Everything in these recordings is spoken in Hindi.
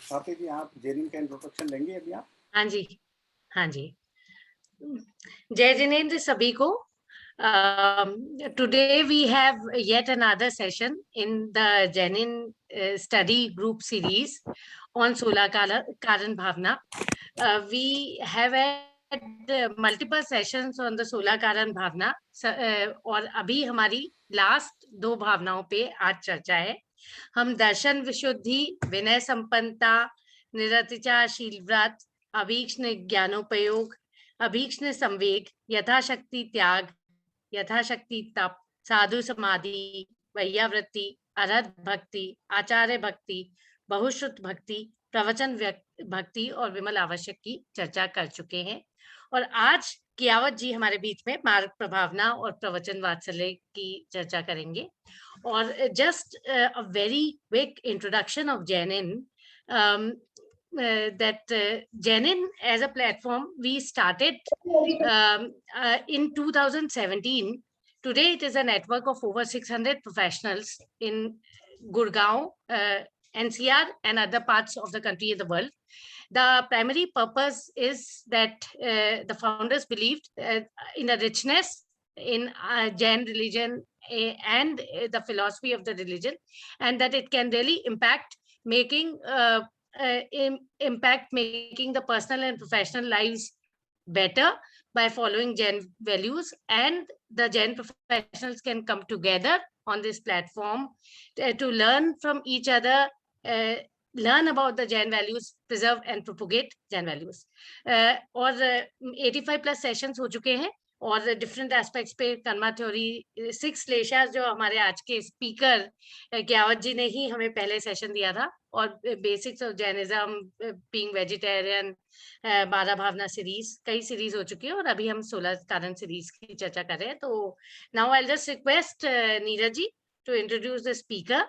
स्वाति जी, आप जैनिन का इंट्रोडक्शन लेंगे अभी आप? हाँ जी, हाँ जी। जय जिनेंद्र सभी को। Today we have yet another session in the Janin study group series on Sola Karan Bhavna. We have had multiple sessions on the Sola Karan Bhavna, और अभी हमारी लास्ट 2 भावनाओं पे आज चर्चा है। हम दर्शन विशुद्धि, विनय संपन्नता, निरतिचा शील व्रत, अभीक्ष्ण ज्ञानोपयोग, अभीक्ष्ण संवेग, यथाशक्ति त्याग, यथाशक्ति तप, साधु समाधि, वैयावृत्ति, अरहत भक्ति, आचार्य भक्ति, बहुश्रुत भक्ति, प्रवचन भक्ति और विमल आवश्यक की चर्चा कर चुके हैं। और आज कियावत जी हमारे बीच में मार्ग प्रभावना और प्रवचन वात्सल्य की चर्चा करेंगे। और just a very quick introduction of Janin, that Janin as a platform we started in 2017. Today it is a network of over 600 professionals in Gurgaon, NCR and other parts of the country and the world. The primary purpose is that the founders believed in a richness in Jain religion and the philosophy of the religion, and that it can really impact making the personal and professional lives better by following Jain values, and the Jain professionals can come together on this platform to learn from each other, learn about the Jain values, preserve and propagate Jain values. और 85 प्लस सेशंस हो चुके हैं और डिफरेंट एस्पेक्ट्स पे कर्मा थ्योरी 6 लेशास जो हमारे आज के स्पीकर कियावत जी ने ही हमें पहले सेशन दिया था, और basics of Jainism, being vegetarian, 12 Bhavana series, कई सीरीज हो चुकी है और अभी हम 16 कारण सीरीज की चर्चा कर रहे हैं। तो now I will just request Neeraj ji to introduce the speaker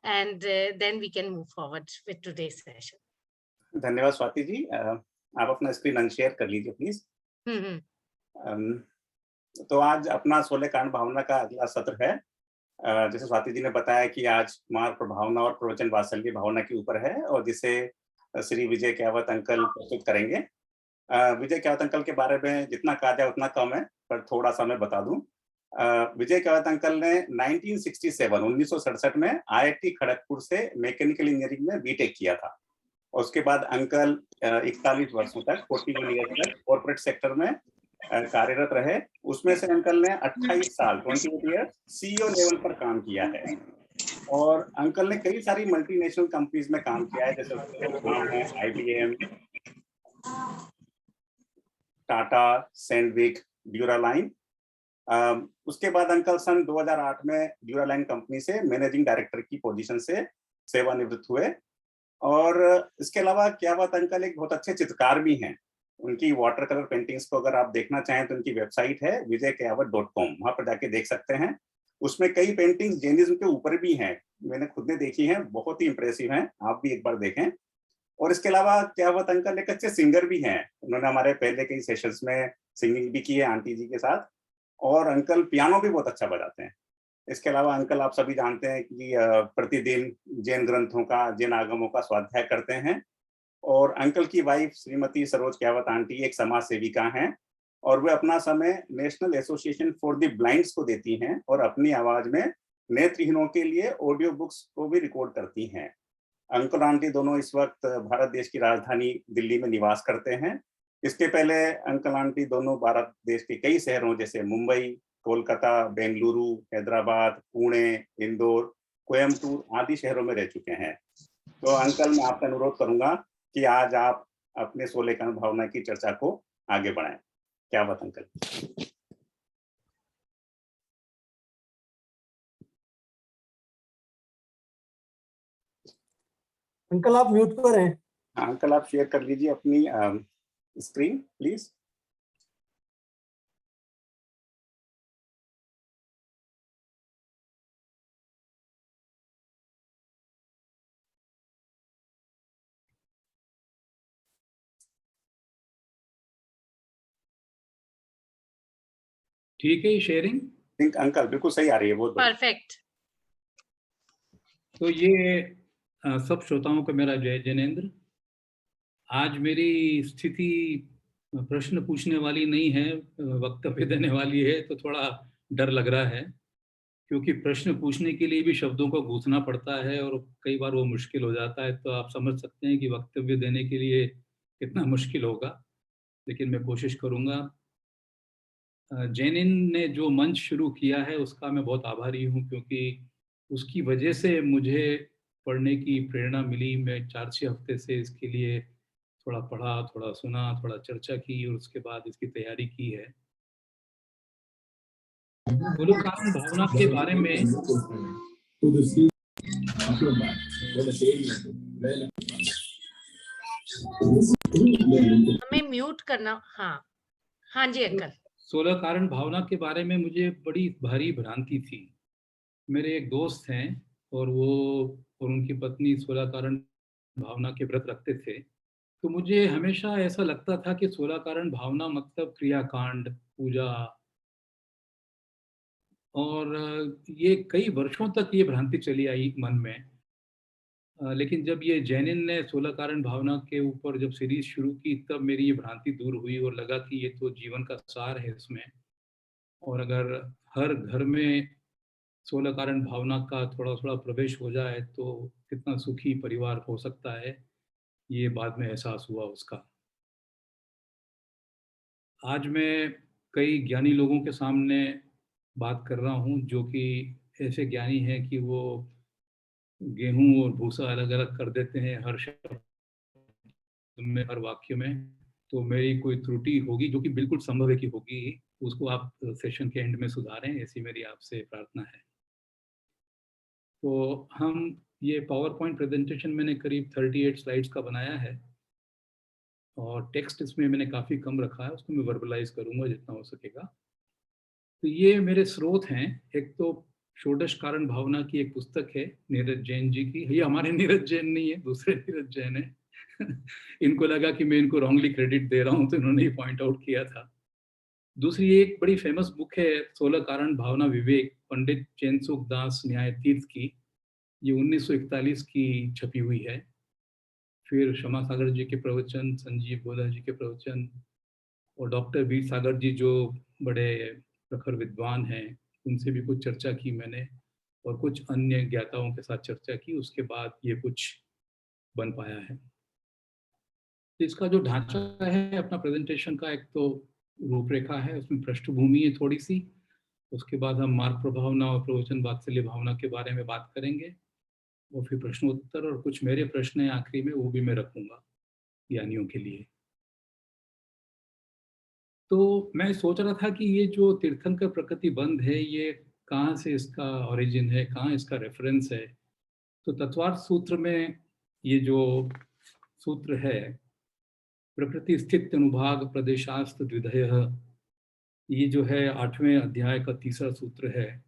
and then we can move forward with today's session. धन्यवाद स्वाति जी। आप अपना स्क्रीन अनशेयर कर लीजिए प्लीज। तो आज अपना 16 कारण भावना का अगला सत्र है। जैसे स्वाति जी ने बताया कि आज मार्ग प्रभावना और प्रवचन वात्सल्य भावना के ऊपर है, और जिसे श्री विजय कियावत अंकल प्रस्तुत करेंगे। विजय कियावत अंकल के बारे में जितना कहा जाए उतना कम है, पर थोड़ा सा मैं बता दूं। विजय कियावत अंकल ने 1967 में IIT खड़गपुर से मैकेनिकल इंजीनियरिंग में बीटेक किया था। और उसके बाद अंकल 41 वर्षों तक 41 ईयर तक कॉर्पोरेट सेक्टर में कार्यरत रहे। उसमें से अंकल ने 28 साल 28 ईयर CEO लेवल पर काम किया है, और अंकल ने कई सारी मल्टीनेशनल कंपनीज में काम किया है, जैसे नाम है IBM, टाटा, सैंडविक, ड्यूरालाइन। उसके बाद अंकल सन 2008 में ड्यूरालाइन कंपनी से मैनेजिंग डायरेक्टर की पोजीशन से सेवानिवृत्त हुए। और इसके अलावा कियावत अंकल एक बहुत अच्छे चित्रकार भी हैं। उनकी वाटर कलर पेंटिंग्स को अगर आप देखना चाहें तो उनकी वेबसाइट है vijaykiawat.com, वहां पर जाके देख सकते हैं। उसमें कई पेंटिंग्स जैनिज्म के ऊपर भी हैं, मैंने खुद ने देखी हैं, बहुत ही इंप्रेसिव हैं, आप भी एक बार देखें। और इसके अलावा कियावत अंकल एक अच्छे सिंगर भी हैं। उन्होंने हमारे पहले कई सेशंस में सिंगिंग भी की है आंटी जी के साथ, और अंकल पियानो भी बहुत अच्छा बजाते हैं। इसके अलावा अंकल आप सभी जानते हैं कि प्रतिदिन जैन ग्रंथों का, जैन आगमों का स्वाध्याय करते हैं। और अंकल की वाइफ श्रीमती सरोज कियावत आंटी एक समाज सेविका हैं, और वे अपना समय national association for the blinds को देती हैं, और अपनी आवाज में नेत्रहीनों के लिए ऑडियो बुक्स को भी रिकॉर्ड करती हैं। अंकल आंटी दोनों इस वक्त भारत देश की राजधानी दिल्ली में निवास करते हैं। इसके पहले अंकल आंटी दोनों भारत देश के कई शहरों जैसे मुंबई, कोलकाता, बेंगलुरु, हैदराबाद, पुणे, इंदौर, कोयम्बटूर आदि शहरों में रह चुके हैं। तो अंकल, मैं आपका अनुरोध करूंगा कि आज आप अपने 16 कारण भावना की चर्चा को आगे बढ़ाएं। क्या बात अंकल? अंकल आप म्यूट पर हैं। अंकल आप शेयर कर लीजिए अपनी स्क्रीन प्लीज। ठीक है, शेयरिंग अंकल बिल्कुल सही आ रही है, बहुत परफेक्ट। तो ये सब श्रोताओं को मेरा जय जिनेंद्र। आज मेरी स्थिति प्रश्न पूछने वाली नहीं है, वक्तव्य देने वाली है, तो थोड़ा डर लग रहा है, क्योंकि प्रश्न पूछने के लिए भी शब्दों को गूंथना पड़ता है और कई बार वो मुश्किल हो जाता है। तो आप समझ सकते हैं कि वक्तव्य देने के लिए कितना मुश्किल होगा, लेकिन मैं कोशिश करूँगा। जेनिन ने जो मंच शुरू किया है उसका मैं बहुत आभारी हूँ, क्योंकि उसकी वजह से मुझे पढ़ने की प्रेरणा मिली। मैं 4-6 हफ्ते से इसके लिए थोड़ा पढ़ा, थोड़ा सुना, थोड़ा चर्चा की और उसके बाद इसकी तैयारी की है। सोलोकारण भावना के बारे में हमें म्यूट करना। हाँ हाँ जी अंकल। सोलोकारण भावना के बारे में मुझे बड़ी भारी भ्रांति थी। मेरे एक दोस्त हैं और उनकी पत्नी सोलाकारण भावना के व्रत रखते थे। तो मुझे हमेशा ऐसा लगता था कि सोलाकारण भावना मतलब क्रियाकांड, पूजा, और ये कई वर्षों तक ये भ्रांति चली आई मन में। लेकिन जब ये जैनिन ने सोलाकारण भावना के ऊपर जब सीरीज शुरू की, तब मेरी ये भ्रांति दूर हुई और लगा कि ये तो जीवन का सार है इसमें। और अगर हर घर में सोलाकारण भावना का थोड़ा थोड़ा प्रवेश हो जाए तो कितना सुखी परिवार हो सकता है, ये बाद में एहसास हुआ उसका। आज मैं कई ज्ञानी लोगों के सामने बात कर रहा हूँ, जो कि ऐसे ज्ञानी हैं कि वो गेहूं और भूसा अलग अलग कर देते हैं हर शब्द में, हर वाक्य में। तो मेरी कोई त्रुटि होगी, जो कि बिल्कुल संभव है कि होगी, उसको आप सेशन के एंड में सुधारें, ऐसी मेरी आपसे प्रार्थना है। तो हम ये पावर पॉइंट प्रेजेंटेशन मैंने करीब 38 स्लाइड्स का बनाया है और टेक्स्ट इसमें मैंने काफ़ी कम रखा है, उसको मैं वर्बलाइज करूँगा जितना हो सकेगा। तो ये मेरे स्रोत हैं। एक तो षोडश कारण भावना की एक पुस्तक है नीरज जैन जी की। ये हमारे नीरज जैन नहीं है, दूसरे नीरज जैन है। इनको लगा कि मैं इनको रॉन्गली क्रेडिट दे रहा हूँ, तो इन्होंने ही पॉइंट आउट किया था। दूसरी एक बड़ी फेमस बुक है सोलह कारण भावना विवेक, पंडित चैनसुख दास न्याय तीर्थ की। ये 1941 की छपी हुई है। फिर क्षमा सागर जी के प्रवचन, संजीव गोदा जी के प्रवचन और डॉक्टर वीर सागर जी जो बड़े प्रखर विद्वान हैं, उनसे भी कुछ चर्चा की मैंने और कुछ अन्य ज्ञाताओं के साथ चर्चा की। उसके बाद ये कुछ बन पाया है। तो इसका जो ढांचा है अपना प्रेजेंटेशन का, एक तो रूपरेखा है, उसमें पृष्ठभूमि है थोड़ी सी। उसके बाद हम मार्ग प्रभावना और प्रवचन वात्सल्य भावना के बारे में बात करेंगे और फिर प्रश्नोत्तर और कुछ मेरे प्रश्न हैं आखिरी में, वो भी मैं रखूंगा ज्ञानियों के लिए। तो मैं सोच रहा था कि ये जो तीर्थंकर प्रकृति बंध है, ये कहाँ से इसका ओरिजिन है, कहाँ इसका रेफरेंस है। तो तत्वार्थ सूत्र में ये जो सूत्र है, प्रकृति स्थित अनुभाग प्रदेशास्त द्विधय, ये जो है 8वें अध्याय का तीसरा सूत्र है।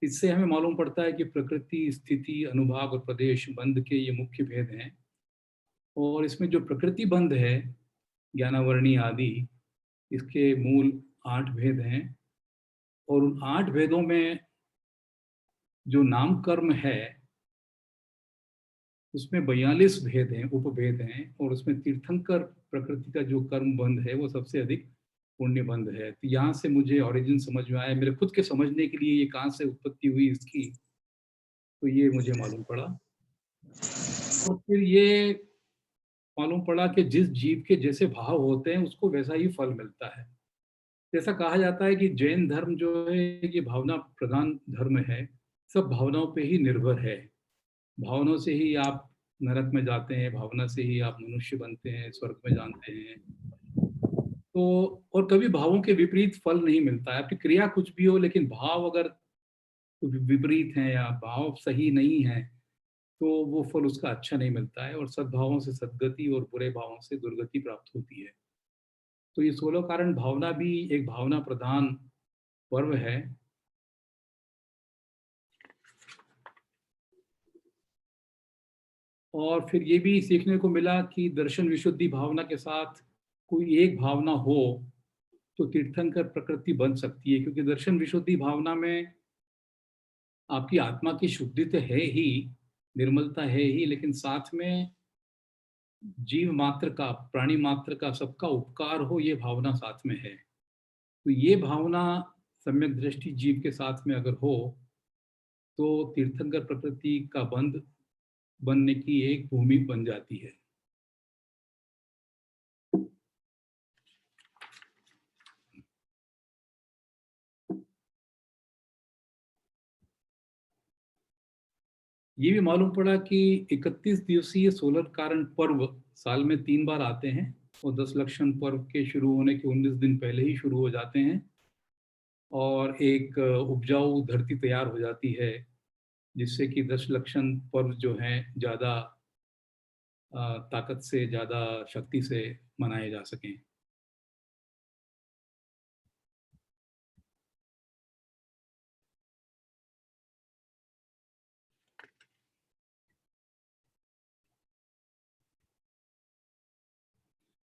इससे हमें मालूम पड़ता है कि प्रकृति, स्थिति, अनुभाग और प्रदेश बंध के ये मुख्य भेद हैं। और इसमें जो प्रकृति बंध है, ज्ञानावरणी आदि, इसके मूल 8 भेद हैं। और उन 8 भेदों में जो नाम कर्म है, उसमें 42 भेद हैं, उपभेद हैं। और उसमें तीर्थंकर प्रकृति का जो कर्म बंध है वो सबसे अधिक पुण्य बंध है। तो यहाँ से मुझे ओरिजिन समझ में आया, मेरे खुद के समझने के लिए ये कहाँ से उत्पत्ति हुई इसकी, तो ये मुझे मालूम पड़ा। और फिर ये मालूम पड़ा कि जिस जीव के जैसे भाव होते हैं उसको वैसा ही फल मिलता है। जैसा कहा जाता है कि जैन धर्म जो है ये भावना प्रधान धर्म है, सब भावनाओं पे ही निर्भर है। भावनाओं से ही आप नरक में जाते हैं, भावना से ही आप मनुष्य बनते हैं, स्वर्ग में जाते हैं। तो और कभी भावों के विपरीत फल नहीं मिलता है। आपकी क्रिया कुछ भी हो, लेकिन भाव अगर विपरीत हैं या भाव सही नहीं है, तो वो फल उसका अच्छा नहीं मिलता है। और सद्भावों से सद्गति और बुरे भावों से दुर्गति प्राप्त होती है। तो ये 16 कारण भावना भी एक भावना प्रधान पर्व है। और फिर ये भी सीखने को मिला कि दर्शन विशुद्धि भावना के साथ कोई एक भावना हो तो तीर्थंकर प्रकृति बन सकती है, क्योंकि दर्शन विशुद्धि भावना में आपकी आत्मा की शुद्धि तो है ही, निर्मलता है ही, लेकिन साथ में जीव मात्र का, प्राणी मात्र का, सबका उपकार हो, ये भावना साथ में है। तो ये भावना सम्यक दृष्टि जीव के साथ में अगर हो तो तीर्थंकर प्रकृति का बंध बनने की एक भूमि बन जाती है। ये भी मालूम पड़ा कि 31 दिवसीय सोलर कारण पर्व साल में 3 बार आते हैं और 10 लक्षण पर्व के शुरू होने के 19 दिन पहले ही शुरू हो जाते हैं और एक उपजाऊ धरती तैयार हो जाती है, जिससे कि 10 लक्षण पर्व जो हैं ज़्यादा ताकत से, ज़्यादा शक्ति से मनाए जा सकें।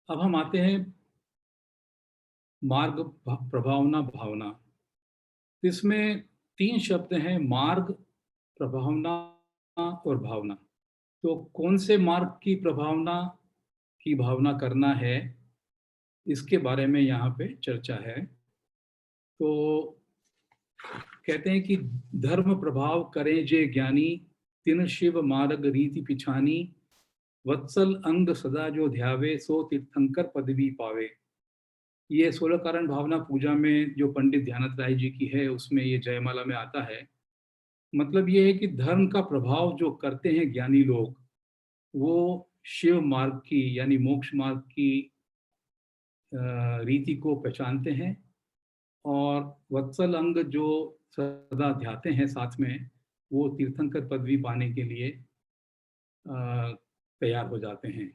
अब हम आते हैं मार्ग, प्रभावना, भावना। इसमें 3 शब्द हैं, मार्ग, प्रभावना और भावना। तो कौन से मार्ग की प्रभावना की भावना करना है, इसके बारे में यहाँ पे चर्चा है। तो कहते हैं कि धर्म प्रभाव करें जे ज्ञानी, तिन शिव मार्ग रीति पिछानी, वत्सल अंग सदा जो ध्यावे, सो तीर्थंकर पदवी पावे। ये 16 कारण भावना पूजा में जो पंडित ध्यानत राय जी की है, उसमें ये जयमाला में आता है। मतलब ये है कि धर्म का प्रभाव जो करते हैं ज्ञानी लोग, वो शिव मार्ग की यानी मोक्ष मार्ग की रीति को पहचानते हैं और वत्सल अंग जो सदा ध्याते हैं साथ में, वो तीर्थंकर पदवी पाने के लिए तैयार हो जाते हैं।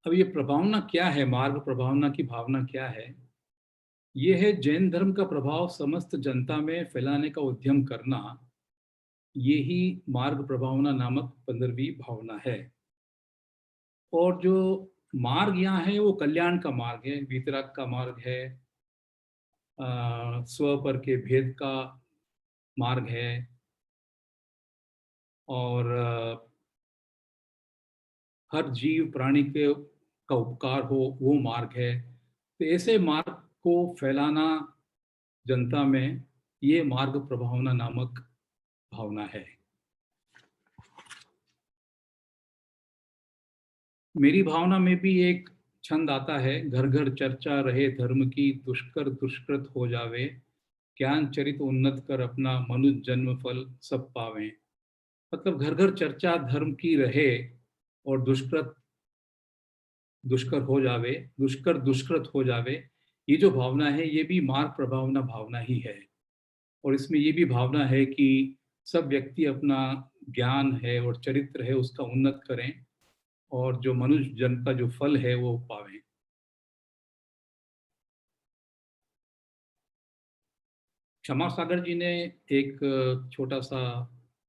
अब ये प्रभावना क्या है, मार्ग प्रभावना की भावना क्या है? ये है जैन धर्म का प्रभाव समस्त जनता में फैलाने का उद्यम करना। ये ही मार्ग प्रभावना नामक 15वीं भावना है। और जो मार्ग यहाँ है वो कल्याण का मार्ग है, वीतराग का मार्ग है, स्व पर के भेद का मार्ग है और हर जीव प्राणी के का उपकार हो, वो मार्ग है। तो ऐसे मार्ग को फैलाना जनता में, ये मार्ग प्रभावना नामक भावना है। मेरी भावना में भी एक छंद आता है, घर घर चर्चा रहे धर्म की, दुष्कर दुष्कृत हो जावे, ज्ञान चरित उन्नत कर अपना, मनुष्य जन्म फल सब पावे। मतलब घर घर चर्चा धर्म की रहे और दुष्कृत दुष्कर हो जावे, दुष्कर दुष्कृत हो जावे। ये जो भावना है ये भी मार्ग प्रभावना भावना ही है। और इसमें ये भी भावना है कि सब व्यक्ति अपना ज्ञान है और चरित्र है उसका उन्नत करें और जो मनुष्य जन्म का जो फल है वो पावें। क्षमा सागर जी ने एक छोटा सा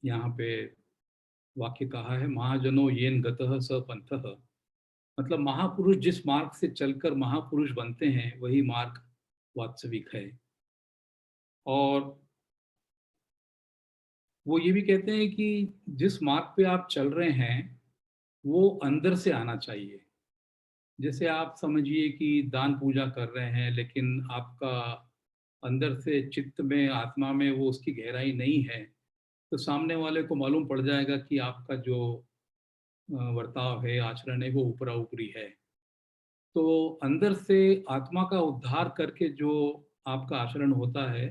यहाँ पे वाक्य कहा है, महाजनो येन गतः स पंथः। मतलब महापुरुष जिस मार्ग से चलकर महापुरुष बनते हैं वही मार्ग वास्तविक है। और वो ये भी कहते हैं कि जिस मार्ग पे आप चल रहे हैं वो अंदर से आना चाहिए। जैसे आप समझिए कि दान पूजा कर रहे हैं लेकिन आपका अंदर से चित्त में, आत्मा में वो उसकी गहराई नहीं है, तो सामने वाले को मालूम पड़ जाएगा कि आपका जो वर्ताव है, आचरण है, वो ऊपरा ऊपरी है। तो अंदर से आत्मा का उद्धार करके जो आपका आचरण होता है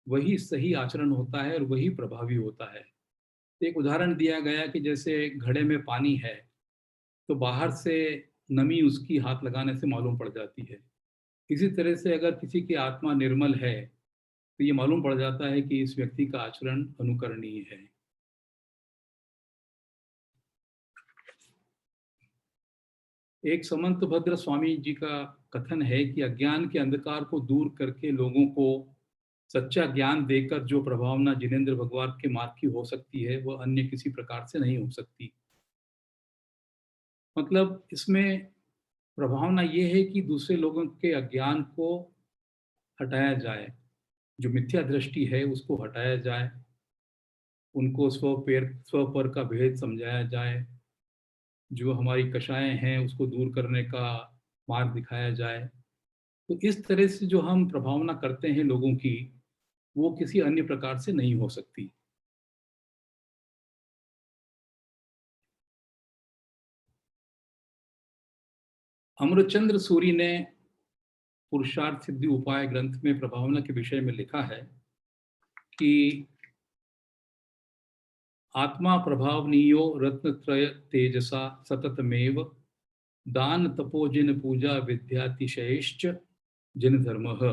वही सही आचरण होता है और वही प्रभावी होता है। एक उदाहरण दिया गया कि जैसे घड़े में पानी है तो बाहर से नमी उसकी हाथ लगाने से मालूम पड़ जाती है। इसी तरह से अगर किसी की आत्मा निर्मल है तो ये मालूम पड़ जाता है कि इस व्यक्ति का आचरण अनुकरणीय है। एक समंत भद्र स्वामी जी का कथन है कि अज्ञान के अंधकार को दूर करके लोगों को सच्चा ज्ञान देकर जो प्रभावना जिनेंद्र भगवान के मार्ग की हो सकती है वह अन्य किसी प्रकार से नहीं हो सकती। मतलब इसमें प्रभावना ये है कि दूसरे लोगों के अज्ञान को हटाया जाए जो मिथ्या दृष्टि है उसको हटाया जाए, उनको स्व पर का भेद समझाया जाए, जो हमारी कषायें हैं उसको दूर करने का मार्ग दिखाया जाए। तो इस तरह से जो हम प्रभावना करते हैं लोगों की, वो किसी अन्य प्रकार से नहीं हो सकती। अमृतचंद्र सूरी ने पुरुषार्थ सिद्धि उपाय ग्रंथ में प्रभावना के विषय में लिखा है कि आत्मा प्रभावनीयो रत्नत्रय तेजसा सततमेव दान तपो जिन पूजा विद्यातिशयश्च जिन धर्मः।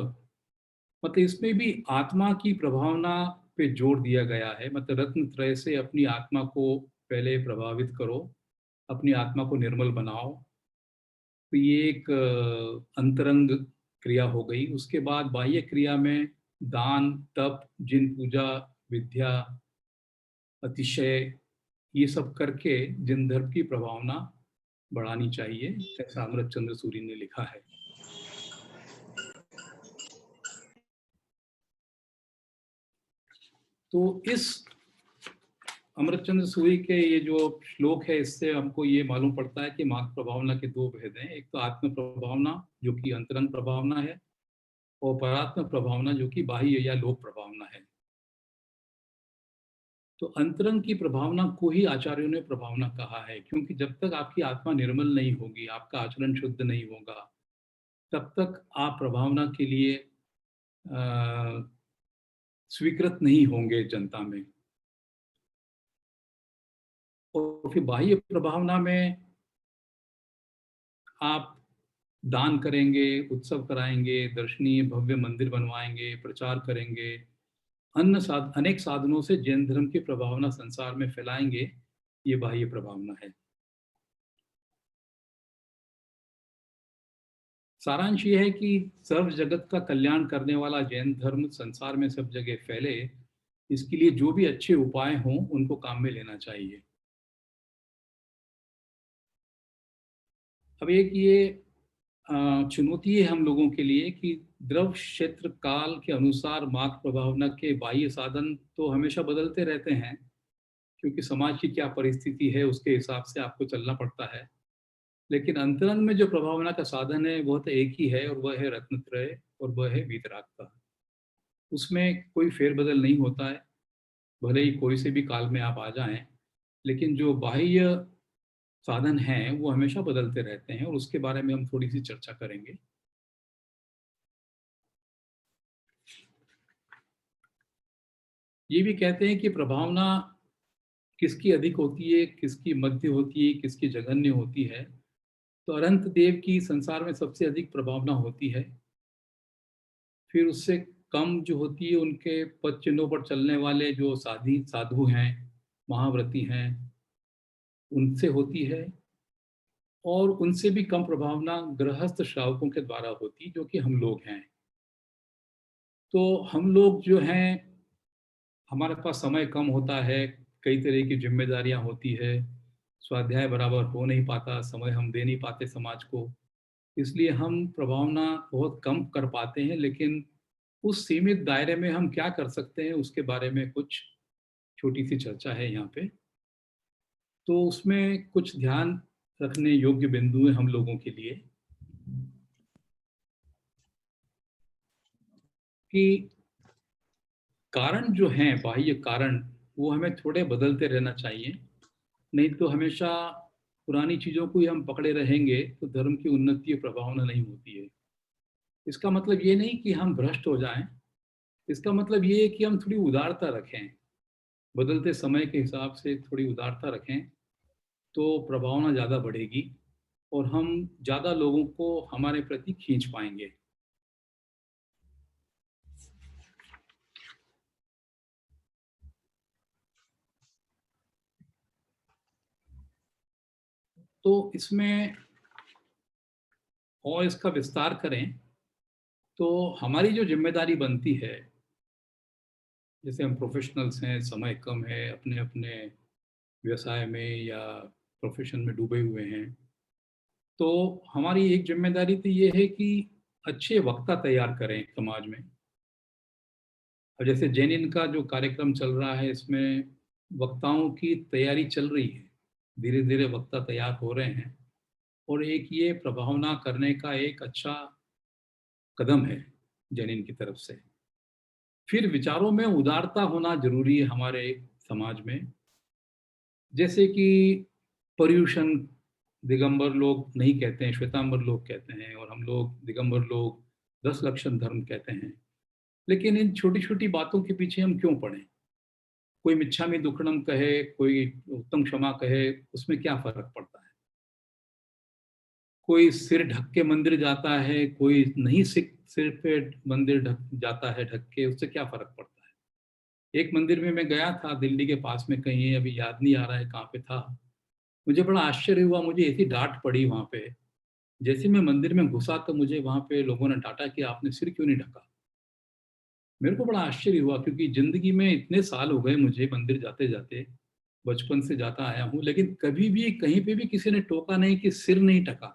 मतलब इसमें भी आत्मा की प्रभावना पे जोर दिया गया है। मतलब रत्नत्रय से अपनी आत्मा को पहले प्रभावित करो, अपनी आत्मा को निर्मल बनाओ। तो ये एक अंतरंग क्रिया हो गई। उसके बाद बाह्य क्रिया में दान, तप, जिन पूजा, विद्या, अतिशय, ये सब करके जिन धर्म की प्रभावना बढ़ानी चाहिए, ऐसा अमृतचंद्र सूरी ने लिखा है। तो इस अमृतचंद्र सूरी के ये जो श्लोक है, इससे हमको ये मालूम पड़ता है कि मार्ग प्रभावना के दो भेद हैं। एक तो आत्म प्रभावना जो कि अंतरंग प्रभावना है, और परात्म प्रभावना जो कि बाह्य या लोक प्रभावना है। तो अंतरंग की प्रभावना को ही आचार्यों ने प्रभावना कहा है, क्योंकि जब तक आपकी आत्मा निर्मल नहीं होगी, आपका आचरण शुद्ध नहीं होगा, तब तक आप प्रभावना के लिए स्वीकृत नहीं होंगे जनता में। और फिर बाह्य प्रभावना में आप दान करेंगे, उत्सव कराएंगे, दर्शनीय भव्य मंदिर बनवाएंगे, प्रचार करेंगे, अनेक साधनों से जैन धर्म की प्रभावना संसार में फैलाएंगे। ये बाह्य प्रभावना है। सारांश ये है कि सर्व जगत का कल्याण करने वाला जैन धर्म संसार में सब जगह फैले, इसके लिए जो भी अच्छे उपाय हों उनको काम में लेना चाहिए। अब एक ये चुनौती है हम लोगों के लिए कि द्रव क्षेत्र काल के अनुसार मार्ग प्रभावना के बाह्य साधन तो हमेशा बदलते रहते हैं, क्योंकि समाज की क्या परिस्थिति है उसके हिसाब से आपको चलना पड़ता है। लेकिन अंतरंग में जो प्रभावना का साधन है वह तो एक ही है, और वह है रत्नत्रय, और वह है वीतरागता। उसमें कोई फेरबदल नहीं होता है, भले ही कोई से भी काल में आप आ जाएं, लेकिन जो बाह्य साधन हैं वो हमेशा बदलते रहते हैं, और उसके बारे में हम थोड़ी सी चर्चा करेंगे। ये भी कहते हैं कि प्रभावना किसकी अधिक होती है, किसकी मध्य होती है, किसकी जघन्य होती है। तो अनंत देव की संसार में सबसे अधिक प्रभावना होती है। फिर उससे कम जो होती है उनके पद चिन्हों पर चलने वाले जो साधु हैं, महाव्रती हैं, उनसे होती है। और उनसे भी कम प्रभावना गृहस्थ श्रावकों के द्वारा होती, जो कि हम लोग हैं। तो हम लोग जो हैं, हमारे पास समय कम होता है, कई तरह की जिम्मेदारियां होती है, स्वाध्याय बराबर हो नहीं पाता, समय हम दे नहीं पाते समाज को, इसलिए हम प्रभावना बहुत कम कर पाते हैं। लेकिन उस सीमित दायरे में हम क्या कर सकते हैं उसके बारे में कुछ छोटी सी चर्चा है यहाँ पे। तो उसमें कुछ ध्यान रखने योग्य बिंदु है हम लोगों के लिए कि कारण जो हैं, बाह्य कारण, वो हमें थोड़े बदलते रहना चाहिए। नहीं तो हमेशा पुरानी चीज़ों को ही हम पकड़े रहेंगे तो धर्म की उन्नति और प्रभावना नहीं होती है। इसका मतलब ये नहीं कि हम भ्रष्ट हो जाएं, इसका मतलब ये है कि हम थोड़ी उदारता रखें, बदलते समय के हिसाब से थोड़ी उदारता रखें, तो प्रभावना ज़्यादा बढ़ेगी और हम ज़्यादा लोगों को हमारे प्रति खींच पाएंगे। तो इसमें और इसका विस्तार करें तो हमारी जो जिम्मेदारी बनती है, जैसे हम प्रोफेशनल्स हैं, समय कम है, अपने अपने व्यवसाय में या प्रोफेशन में डूबे हुए हैं, तो हमारी एक जिम्मेदारी तो ये है कि अच्छे वक्ता तैयार करें समाज में, अब जैसे जैनिन का जो कार्यक्रम चल रहा है, इसमें वक्ताओं की तैयारी चल रही है, धीरे धीरे वक्ता तैयार हो रहे हैं, और एक ये प्रभावना करने का एक अच्छा कदम है जैनिन की तरफ से। फिर विचारों में उदारता होना जरूरी है हमारे समाज में। जैसे कि पर्यूषण दिगंबर लोग नहीं कहते हैं, श्वेतांबर लोग कहते हैं, और हम लोग दिगंबर लोग 10 लक्षण धर्म कहते हैं। लेकिन इन छोटी छोटी बातों के पीछे हम क्यों पड़े? कोई मिच्छामि दुक्कडम कहे, कोई उत्तम क्षमा कहे, उसमें क्या फर्क पड़ता है? कोई सिर ढक के मंदिर जाता है, कोई नहीं सिर पे मंदिर ढक जाता है ढक के, उससे क्या फर्क पड़ता है? एक मंदिर में मैं गया था दिल्ली के पास में, कहीं अभी याद नहीं आ रहा है कहाँ पे था। मुझे बड़ा आश्चर्य हुआ, मुझे ऐसी डांट पड़ी वहां पे। जैसे मैं मंदिर में घुसा तो मुझे वहां पे लोगों ने डांटा कि आपने सिर क्यों नहीं ढका। मेरे को बड़ा आश्चर्य हुआ, क्योंकि जिंदगी में इतने साल हो गए मुझे मंदिर जाते जाते, बचपन से जाता आया हूँ, लेकिन कभी भी कहीं पे भी किसी ने टोका नहीं कि सिर नहीं ढका।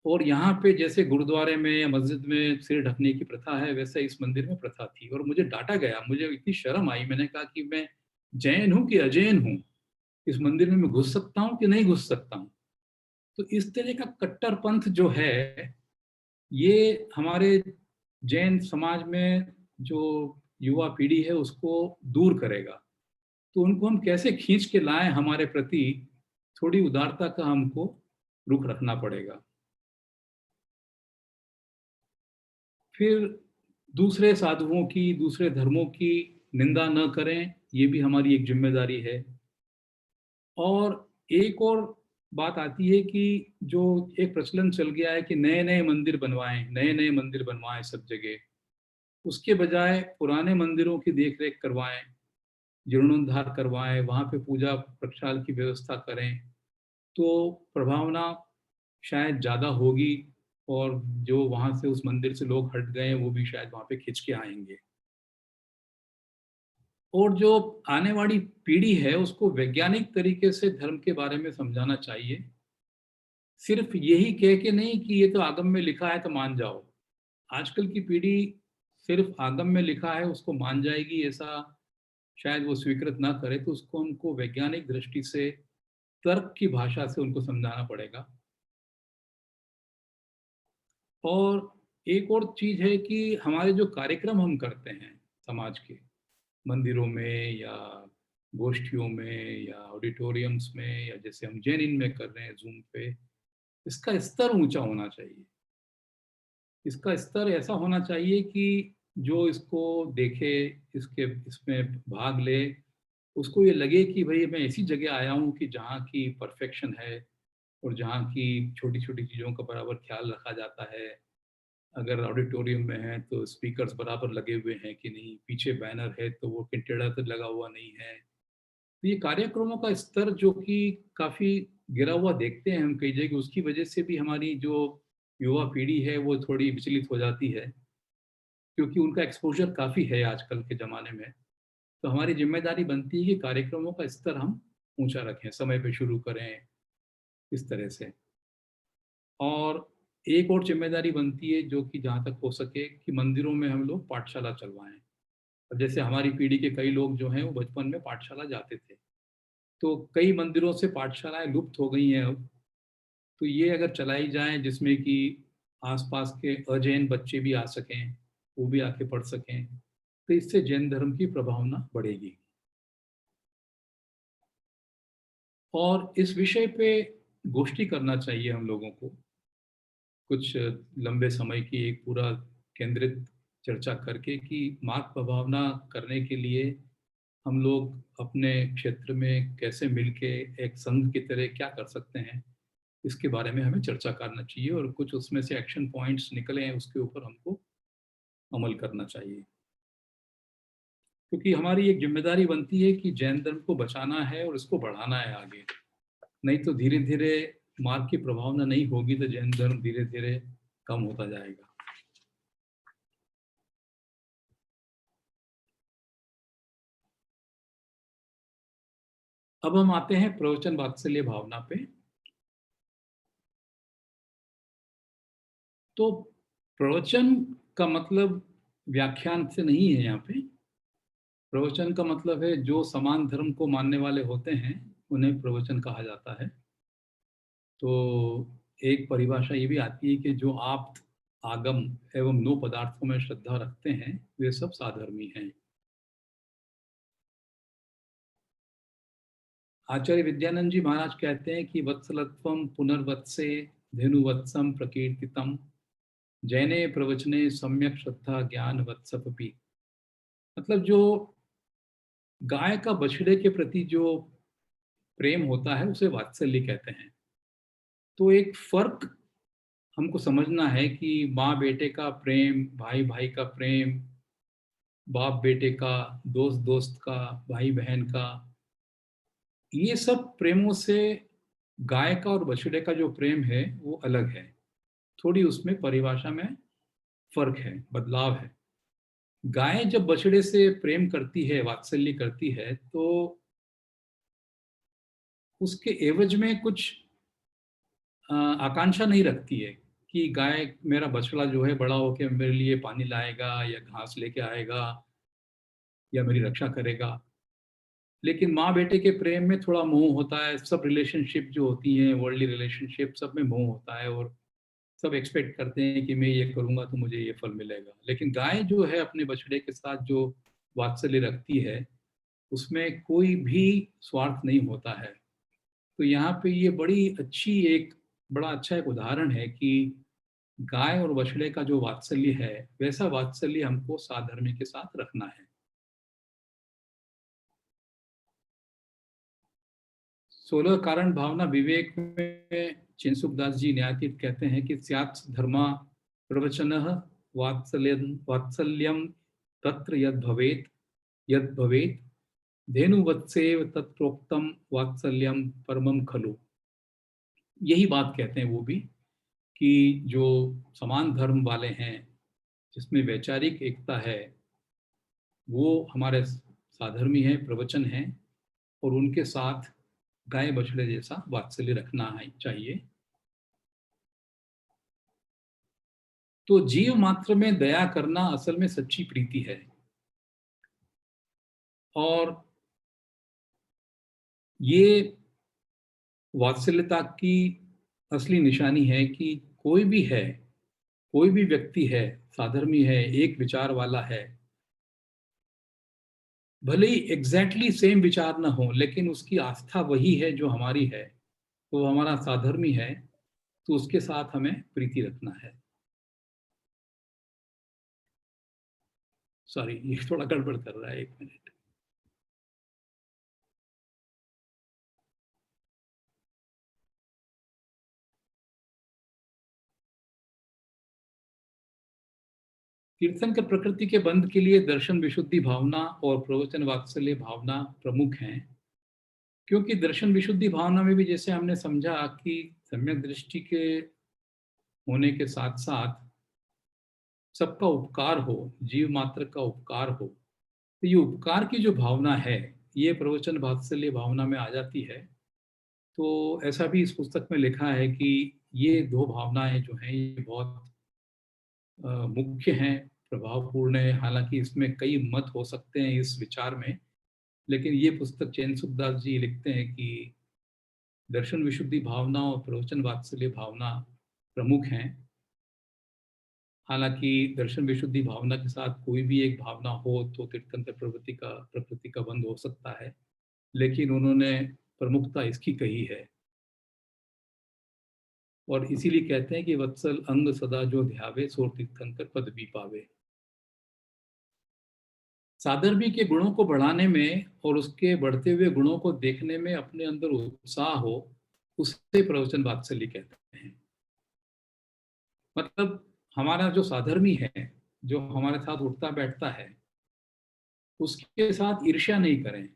और यहाँ पे जैसे गुरुद्वारे में या मस्जिद में सिर ढकने की प्रथा है, वैसे इस मंदिर में प्रथा थी, और मुझे डांटा गया। मुझे इतनी शर्म आई, मैंने कहा कि मैं जैन हूँ कि अजैन हूँ, इस मंदिर में मैं घुस सकता हूँ कि नहीं घुस सकता हूँ। तो इस तरह का कट्टरपंथ जो है, ये हमारे जैन समाज में जो युवा पीढ़ी है उसको दूर करेगा। तो उनको हम कैसे खींच के लाएं हमारे प्रति, थोड़ी उदारता का हमको रुख रखना पड़ेगा। फिर दूसरे साधुओं की, दूसरे धर्मों की निंदा न करें, ये भी हमारी एक जिम्मेदारी है। और एक और बात आती है कि जो एक प्रचलन चल गया है कि नए नए मंदिर बनवाएं, नए नए मंदिर बनवाएं सब जगह, उसके बजाय पुराने मंदिरों की देख रेख करवाएं, जीर्णोद्धार करवाएं, वहाँ पे पूजा प्रक्षाल की व्यवस्था करें, तो प्रभावना शायद ज़्यादा होगी, और जो वहाँ से उस मंदिर से लोग हट गए वो भी शायद वहाँ पे खिंच के आएंगे। और जो आने वाली पीढ़ी है उसको वैज्ञानिक तरीके से धर्म के बारे में समझाना चाहिए। सिर्फ यही कह के नहीं कि ये तो आगम में लिखा है तो मान जाओ। आजकल की पीढ़ी सिर्फ आगम में लिखा है उसको मान जाएगी, ऐसा शायद वो स्वीकृत ना करे। तो उसको हमको वैज्ञानिक दृष्टि से, तर्क की भाषा से उनको समझाना पड़ेगा। और एक और चीज है कि हमारे जो कार्यक्रम हम करते हैं समाज के, मंदिरों में या गोष्ठियों में या ऑडिटोरियम्स में, या जैसे हम जैनिन में कर रहे हैं जूम पे, इसका स्तर ऊंचा होना चाहिए। इसका स्तर ऐसा होना चाहिए कि जो इसको देखे, इसमें भाग ले, उसको ये लगे कि भाई मैं ऐसी जगह आया हूँ कि जहाँ की परफेक्शन है, और जहाँ की छोटी छोटी चीज़ों का बराबर ख्याल रखा जाता है। अगर ऑडिटोरियम में है तो स्पीकर्स बराबर लगे हुए हैं कि नहीं, पीछे बैनर है तो वो टेढ़ा तो लगा हुआ नहीं है। तो ये कार्यक्रमों का स्तर जो कि काफ़ी गिरा हुआ देखते हैं हम कई जगह, उसकी वजह से भी हमारी जो युवा पीढ़ी है वो थोड़ी विचलित हो जाती है, क्योंकि उनका एक्सपोजर काफ़ी है आजकल के ज़माने में। तो हमारी जिम्मेदारी बनती है कि कार्यक्रमों का स्तर हम ऊंचा रखें, समय पे शुरू करें, इस तरह से। और एक और जिम्मेदारी बनती है जो कि जहाँ तक हो सके कि मंदिरों में हम लोग पाठशाला चलवाएं। अब जैसे हमारी पीढ़ी के कई लोग जो हैं वो बचपन में पाठशाला जाते थे, तो कई मंदिरों से पाठशालाएं लुप्त हो गई हैं अब। तो ये अगर चलाई जाएं जिसमें कि आसपास के अजैन बच्चे भी आ सकें, वो भी आके पढ़ सकें, तो इससे जैन धर्म की प्रभावना बढ़ेगी। और इस विषय पे गोष्ठी करना चाहिए हम लोगों को, कुछ लंबे समय की एक पूरा केंद्रित चर्चा करके कि मार्ग प्रभावना करने के लिए हम लोग अपने क्षेत्र में कैसे मिलके एक संघ की तरह क्या कर सकते हैं, इसके बारे में हमें चर्चा करना चाहिए, और कुछ उसमें से एक्शन पॉइंट्स निकले हैं उसके ऊपर हमको अमल करना चाहिए। क्योंकि हमारी एक जिम्मेदारी बनती है कि जैन धर्म को बचाना है और इसको बढ़ाना है आगे। नहीं तो धीरे धीरे मार्ग की प्रभावना नहीं होगी तो जैन धर्म धीरे धीरे कम होता जाएगा। अब हम आते हैं प्रवचन वात्सल्य भावना पे। तो प्रवचन का मतलब व्याख्यान से नहीं है यहाँ पे। प्रवचन का मतलब है जो समान धर्म को मानने वाले होते हैं उन्हें प्रवचन कहा जाता है। तो एक परिभाषा ये भी आती है कि जो आप्त, आगम एवं नो पदार्थों में श्रद्धा रखते हैं वे सब साधर्मी हैं। आचार्य विद्यानंद जी महाराज कहते हैं कि वत्सलत्वम पुनर्वत्से धेनुवत्सम प्रकीर्तितम जैने प्रवचने सम्यक श्रद्धा ज्ञान वत्सपि। मतलब जो गाय का बछड़े के प्रति जो प्रेम होता है उसे वात्सल्य कहते हैं। तो एक फर्क हमको समझना है कि माँ बेटे का प्रेम, भाई भाई का प्रेम, बाप बेटे का, दोस्त दोस्त का, भाई बहन का, ये सब प्रेमों से गाय का और बछड़े का जो प्रेम है वो अलग है। थोड़ी उसमें परिभाषा में फर्क है, बदलाव है। गाय जब बछड़े से प्रेम करती है, वात्सल्य करती है, तो उसके एवज में कुछ आकांक्षा नहीं रखती है कि गाय, मेरा बछड़ा जो है बड़ा होकर मेरे लिए पानी लाएगा या घास लेके आएगा या मेरी रक्षा करेगा। लेकिन माँ बेटे के प्रेम में थोड़ा मोह होता है। सब रिलेशनशिप जो होती हैं, वर्ल्डली रिलेशनशिप, सब में मोह होता है और सब एक्सपेक्ट करते हैं कि मैं ये करूँगा तो मुझे ये फल मिलेगा। लेकिन गाय जो है अपने बछड़े के साथ जो वात्सल्य रखती है उसमें कोई भी स्वार्थ नहीं होता है। तो यहाँ पे ये बड़ा अच्छा एक उदाहरण है कि गाय और बछड़े का जो वात्सल्य है वैसा वात्सल्य हमको साधर्मी के साथ रखना है। 16 कारण भावना विवेक में चिनसुखदास जी न्यायतीत कहते हैं कि स्यात् धर्मा प्रवचनः वात्सल्यम तत्र यद भवेत् धेनुवत्सेव तत्प्रोक्तम वात्सल्यम परमम खलु। यही बात कहते हैं वो भी कि जो समान धर्म वाले हैं, जिसमें वैचारिक एकता है, वो हमारे साधर्मी हैं, प्रवचन हैं, और उनके साथ गाय बछड़े जैसा वात्सल्य रखना चाहिए। तो जीव मात्र में दया करना असल में सच्ची प्रीति है। और ये वात्सल्यता की असली निशानी है कि कोई भी व्यक्ति है, साधर्मी है, एक विचार वाला है, भले ही एग्जैक्टली सेम विचार ना हो, लेकिन उसकी आस्था वही है जो हमारी है, तो हमारा साधर्मी है, तो उसके साथ हमें प्रीति रखना है। सॉरी, ये थोड़ा गड़बड़ कर रहा है, 1 मिनट। तीर्थंकर प्रकृति के बंध के लिए दर्शन विशुद्धि भावना और प्रवचन वात्सल्य भावना प्रमुख हैं, क्योंकि दर्शन विशुद्धि भावना में भी जैसे हमने समझा कि सम्यक दृष्टि के होने के साथ साथ सबका उपकार हो, जीव मात्र का उपकार हो, तो ये उपकार की जो भावना है ये प्रवचन वात्सल्य भावना में आ जाती है। तो ऐसा भी इस पुस्तक में लिखा है कि ये 2 भावनाएं जो हैं ये बहुत मुख्य हैं, प्रभावपूर्ण है। हालांकि इसमें कई मत हो सकते हैं इस विचार में, लेकिन ये पुस्तक चैनसुखदास जी लिखते हैं कि दर्शन विशुद्धि भावना और प्रवचन वात्सल्य भावना प्रमुख हैं। हालांकि दर्शन विशुद्धि भावना के साथ कोई भी एक भावना हो तो तीर्थंकर प्रकृति का बंध हो सकता है, लेकिन उन्होंने प्रमुखता इसकी कही है। और इसीलिए कहते हैं कि वत्सल अंग सदा जो ध्यावे सो तीर्थंकर पदवी पावे। साधर्मी के गुणों को बढ़ाने में और उसके बढ़ते हुए गुणों को देखने में अपने अंदर उत्साह हो, उसे प्रवचन वात्सल्य कहते हैं। मतलब हमारा जो साधर्मी है, जो हमारे साथ उठता बैठता है, उसके साथ ईर्ष्या नहीं करें।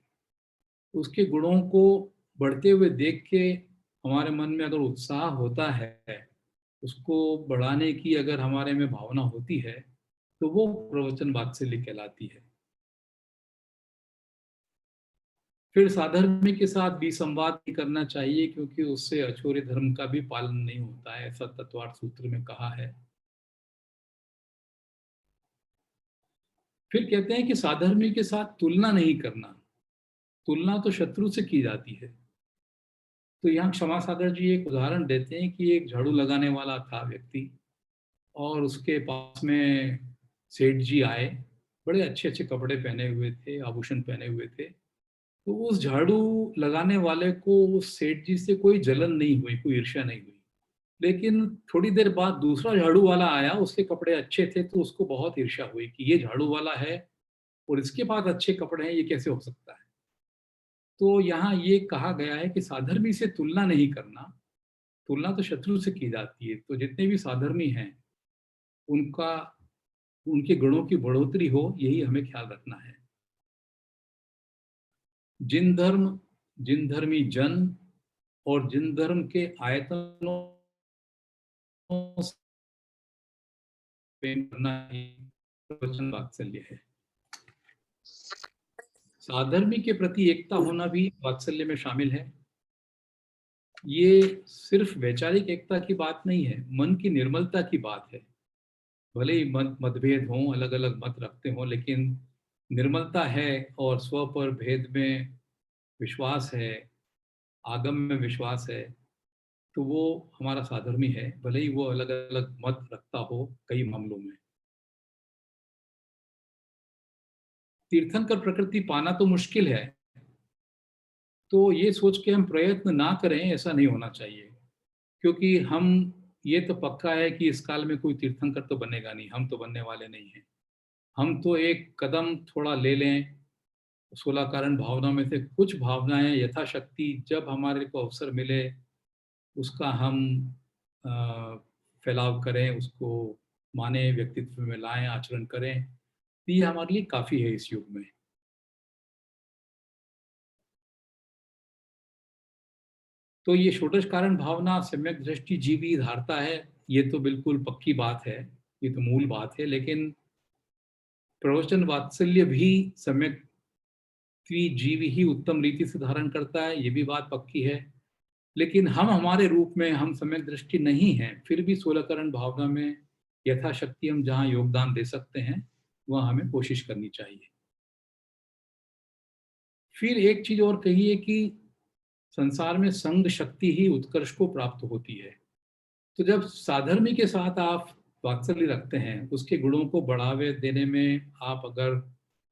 उसके गुणों को बढ़ते हुए देख के हमारे मन में अगर उत्साह होता है, उसको बढ़ाने की अगर हमारे में भावना होती है, तो वो प्रवचन वात्सल्य कहलाती है। फिर साधर्मी के साथ भी संवाद भी करना चाहिए, क्योंकि उससे अछूरे धर्म का भी पालन नहीं होता है, ऐसा तत्वार्थ सूत्र में कहा है। फिर कहते हैं कि साधर्मी के साथ तुलना नहीं करना, तुलना तो शत्रु से की जाती है। तो यहाँ क्षमा सागर जी एक उदाहरण देते हैं कि एक झाड़ू लगाने वाला था व्यक्ति, और उसके पास में सेठ जी आए, बड़े अच्छे अच्छे कपड़े पहने हुए थे, आभूषण पहने हुए थे। तो उस झाड़ू लगाने वाले को उस सेठ जी से कोई जलन नहीं हुई, कोई ईर्ष्या नहीं हुई। लेकिन थोड़ी देर बाद दूसरा झाड़ू वाला आया, उसके कपड़े अच्छे थे, तो उसको बहुत ईर्ष्या हुई कि ये झाड़ू वाला है और इसके पास अच्छे कपड़े हैं, ये कैसे हो सकता है। तो यहाँ ये कहा गया है कि साधर्मी से तुलना नहीं करना, तुलना तो शत्रु से की जाती है। तो जितने भी साधर्मी हैं उनका, उनके गुणों की बढ़ोतरी हो, यही हमें ख्याल रखना है। जिन धर्मी जन और जिन धर्म के आयतनों से प्रेम करना ही प्रवचन वात्सल्य है। साधर्मी के प्रति एकता होना भी वात्सल्य में शामिल है। ये सिर्फ वैचारिक एकता की बात नहीं है, मन की निर्मलता की बात है। भले ही मतभेद हों, अलग अलग मत रखते हों, लेकिन निर्मलता है और स्व पर भेद में विश्वास है, आगम में विश्वास है, तो वो हमारा साधर्मी है, भले ही वो अलग अलग मत रखता हो कई मामलों में। तीर्थंकर प्रकृति पाना तो मुश्किल है, तो ये सोच के हम प्रयत्न ना करें, ऐसा नहीं होना चाहिए। क्योंकि हम, ये तो पक्का है कि इस काल में कोई तीर्थंकर तो बनेगा नहीं, हम तो बनने वाले नहीं हैं। हम तो एक कदम थोड़ा ले लें, 16 कारण भावना में से कुछ भावनाएं यथाशक्ति जब हमारे को अवसर मिले उसका हम फैलाव करें, उसको माने, व्यक्तित्व में लाएं, आचरण करें, तो ये हमारे लिए काफ़ी है इस युग में। तो ये षोडश कारण भावना सम्यक दृष्टि जीवी धारता है, ये तो बिल्कुल पक्की बात है, ये तो मूल बात है। लेकिन प्रवचन वात्सल्य भी सम्यक जीव ही उत्तम रीति से धारण करता है, ये भी बात पक्की है। लेकिन हम हमारे रूप में हम सम्यक दृष्टि नहीं हैं, फिर भी 16 करण भावना में यथाशक्ति हम जहाँ योगदान दे सकते हैं वहाँ हमें कोशिश करनी चाहिए। फिर एक चीज और कही है कि संसार में संग शक्ति ही उत्कर्ष को प्राप्त होती है। तो जब साधर्मी के साथ आप वात्सल्य रखते हैं, उसके गुणों को बढ़ावे देने में आप अगर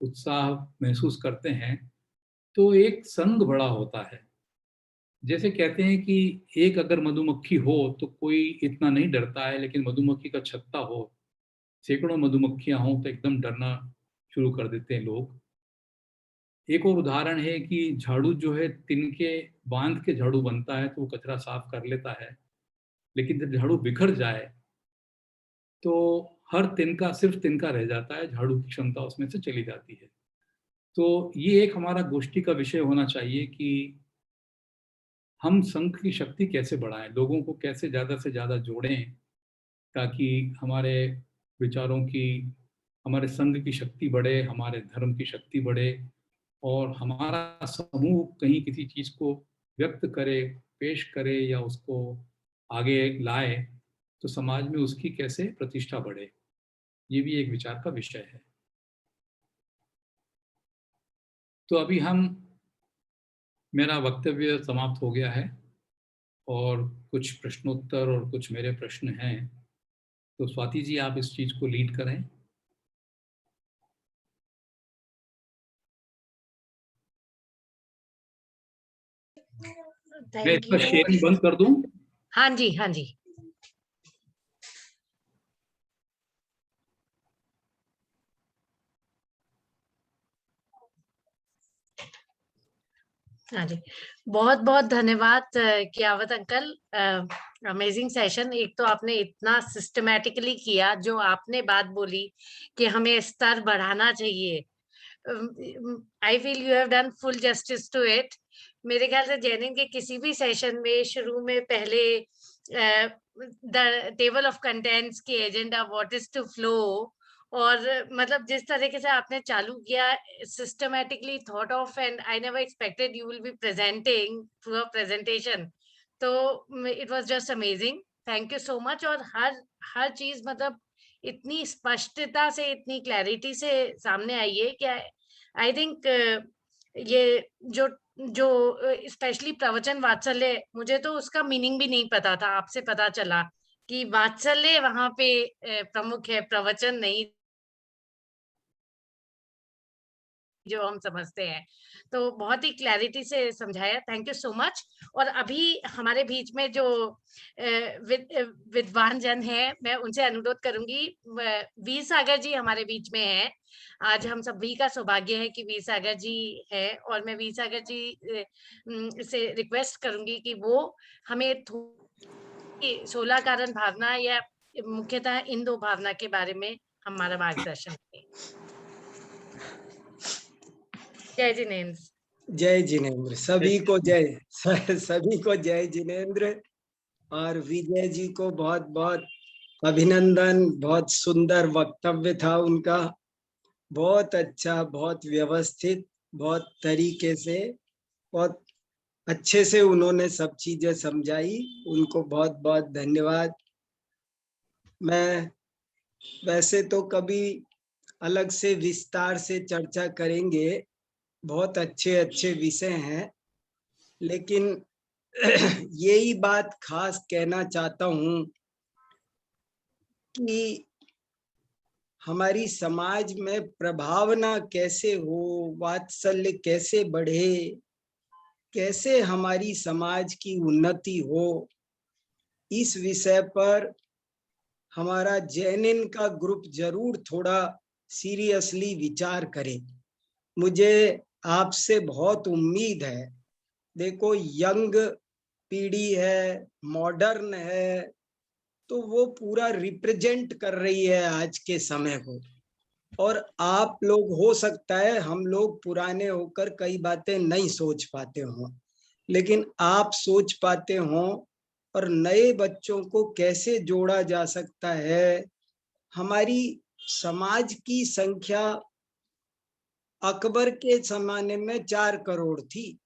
उत्साह महसूस करते हैं, तो एक संग बड़ा होता है। जैसे कहते हैं कि एक अगर मधुमक्खी हो तो कोई इतना नहीं डरता है, लेकिन मधुमक्खी का छत्ता हो, सैकड़ों मधुमक्खियां हों, तो एकदम डरना शुरू कर देते हैं लोग। एक और उदाहरण है कि झाड़ू जो है, तिनके बांध के झाड़ू बनता है तो वो कचरा साफ कर लेता है, लेकिन जब झाड़ू बिखर जाए तो हर तिनका सिर्फ तिनका रह जाता है, झाड़ू की क्षमता उसमें से चली जाती है। तो ये एक हमारा गोष्ठी का विषय होना चाहिए कि हम संघ की शक्ति कैसे बढ़ाएं, लोगों को कैसे ज़्यादा से ज़्यादा जोड़ें, ताकि हमारे विचारों की, हमारे संघ की शक्ति बढ़े, हमारे धर्म की शक्ति बढ़े, और हमारा समूह कहीं किसी चीज़ को व्यक्त करे, पेश करे या उसको आगे लाए, तो समाज में उसकी कैसे प्रतिष्ठा बढ़े, ये भी एक विचार का विषय है। तो अभी मेरा वक्तव्य समाप्त हो गया है और कुछ प्रश्नोत्तर और कुछ मेरे प्रश्न हैं, तो स्वाति जी आप इस चीज को लीड करें। मैं इसका शेयरिंग बंद कर दूं? हाँ जी, हाँ जी। हाँ जी, बहुत बहुत धन्यवाद कियावत अंकल, अमेजिंग सेशन। एक तो आपने इतना सिस्टमैटिकली किया, जो आपने बात बोली कि हमें स्तर बढ़ाना चाहिए, I feel you have done full justice to it. मेरे ख्याल से जैनिन के किसी भी सेशन में शुरू में पहले द टेबल ऑफ कंटेंट्स की agenda, what is to flow, और मतलब जिस तरीके से आपने चालू किया, systematically thought of, and I never expected you will be presenting through a presentation. तो it was just amazing, thank you so much. और हर चीज मतलब इतनी स्पष्टता से, इतनी क्लैरिटी से सामने आई है कि आई थिंक ये जो जो स्पेशली प्रवचन वात्सल्य, मुझे तो उसका मीनिंग भी नहीं पता था, आपसे पता चला कि वात्सल्य वहां पे प्रमुख है, प्रवचन नहीं जो हम समझते हैं। तो बहुत ही क्लैरिटी से समझाया, थैंक यू सो मच। और अभी हमारे बीच में जो विद्वान जन है, मैं उनसे अनुरोध करूंगी, वीर सागर जी हमारे बीच में है। आज हम सभी का सौभाग्य है कि वीर सागर जी है, और मैं वीर सागर जी से रिक्वेस्ट करूंगी कि वो हमें थोड़ी 16 कारण भावना या मुख्यतः इन दो भावना के बारे में हमारा मार्गदर्शन करें। जय जिनेन्द्र। जय जिनेन्द्र, सभी को जय, सभी को जय जिनेन्द्र। और विजय जी को बहुत बहुत अभिनंदन, बहुत सुंदर वक्तव्य था उनका, बहुत अच्छा, बहुत व्यवस्थित, बहुत तरीके से, बहुत अच्छे से उन्होंने सब चीजें समझाई, उनको बहुत बहुत धन्यवाद। मैं वैसे तो कभी अलग से विस्तार से चर्चा करेंगे, बहुत अच्छे अच्छे विषय हैं, लेकिन यही बात खास कहना चाहता हूं कि हमारी समाज में प्रभावना कैसे हो, वात्सल्य कैसे बढ़े, कैसे हमारी समाज की उन्नति हो, इस विषय पर हमारा जैनिन का ग्रुप जरूर थोड़ा सीरियसली विचार करे। मुझे आपसे बहुत उम्मीद है। देखो, यंग पीढ़ी है, मॉडर्न है, तो वो पूरा रिप्रेजेंट कर रही है आज के समय को। और आप लोग, हो सकता है हम लोग पुराने होकर कई बातें नहीं सोच पाते हों, लेकिन आप सोच पाते हों। और नए बच्चों को कैसे जोड़ा जा सकता है। हमारी समाज की संख्या अकबर के जमाने में 4 करोड़ थी।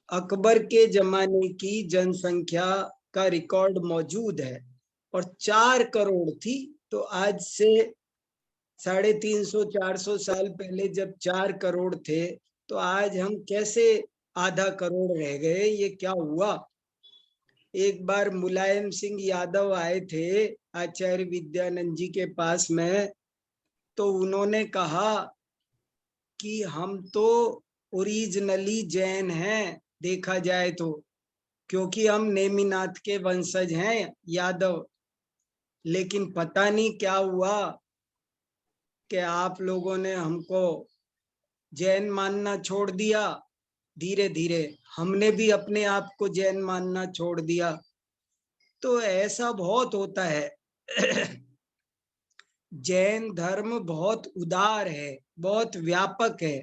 अकबर के जमाने की जनसंख्या का रिकॉर्ड मौजूद है और 4 करोड़ थी। तो आज से 350-400 साल पहले जब 4 करोड़ थे, तो आज हम कैसे आधा करोड़ रह गए, ये क्या हुआ। एक बार मुलायम सिंह यादव आए थे आचार्य विद्यानंद जी के पास में, तो उन्होंने कहा कि हम तो ओरिजिनली जैन हैं देखा जाए तो, क्योंकि हम नेमिनाथ के वंशज हैं यादव। लेकिन पता नहीं क्या हुआ कि आप लोगों ने हमको जैन मानना छोड़ दिया। धीरे धीरे हमने भी अपने आप को जैन मानना छोड़ दिया। तो ऐसा बहुत होता है। जैन धर्म बहुत उदार है, बहुत व्यापक है।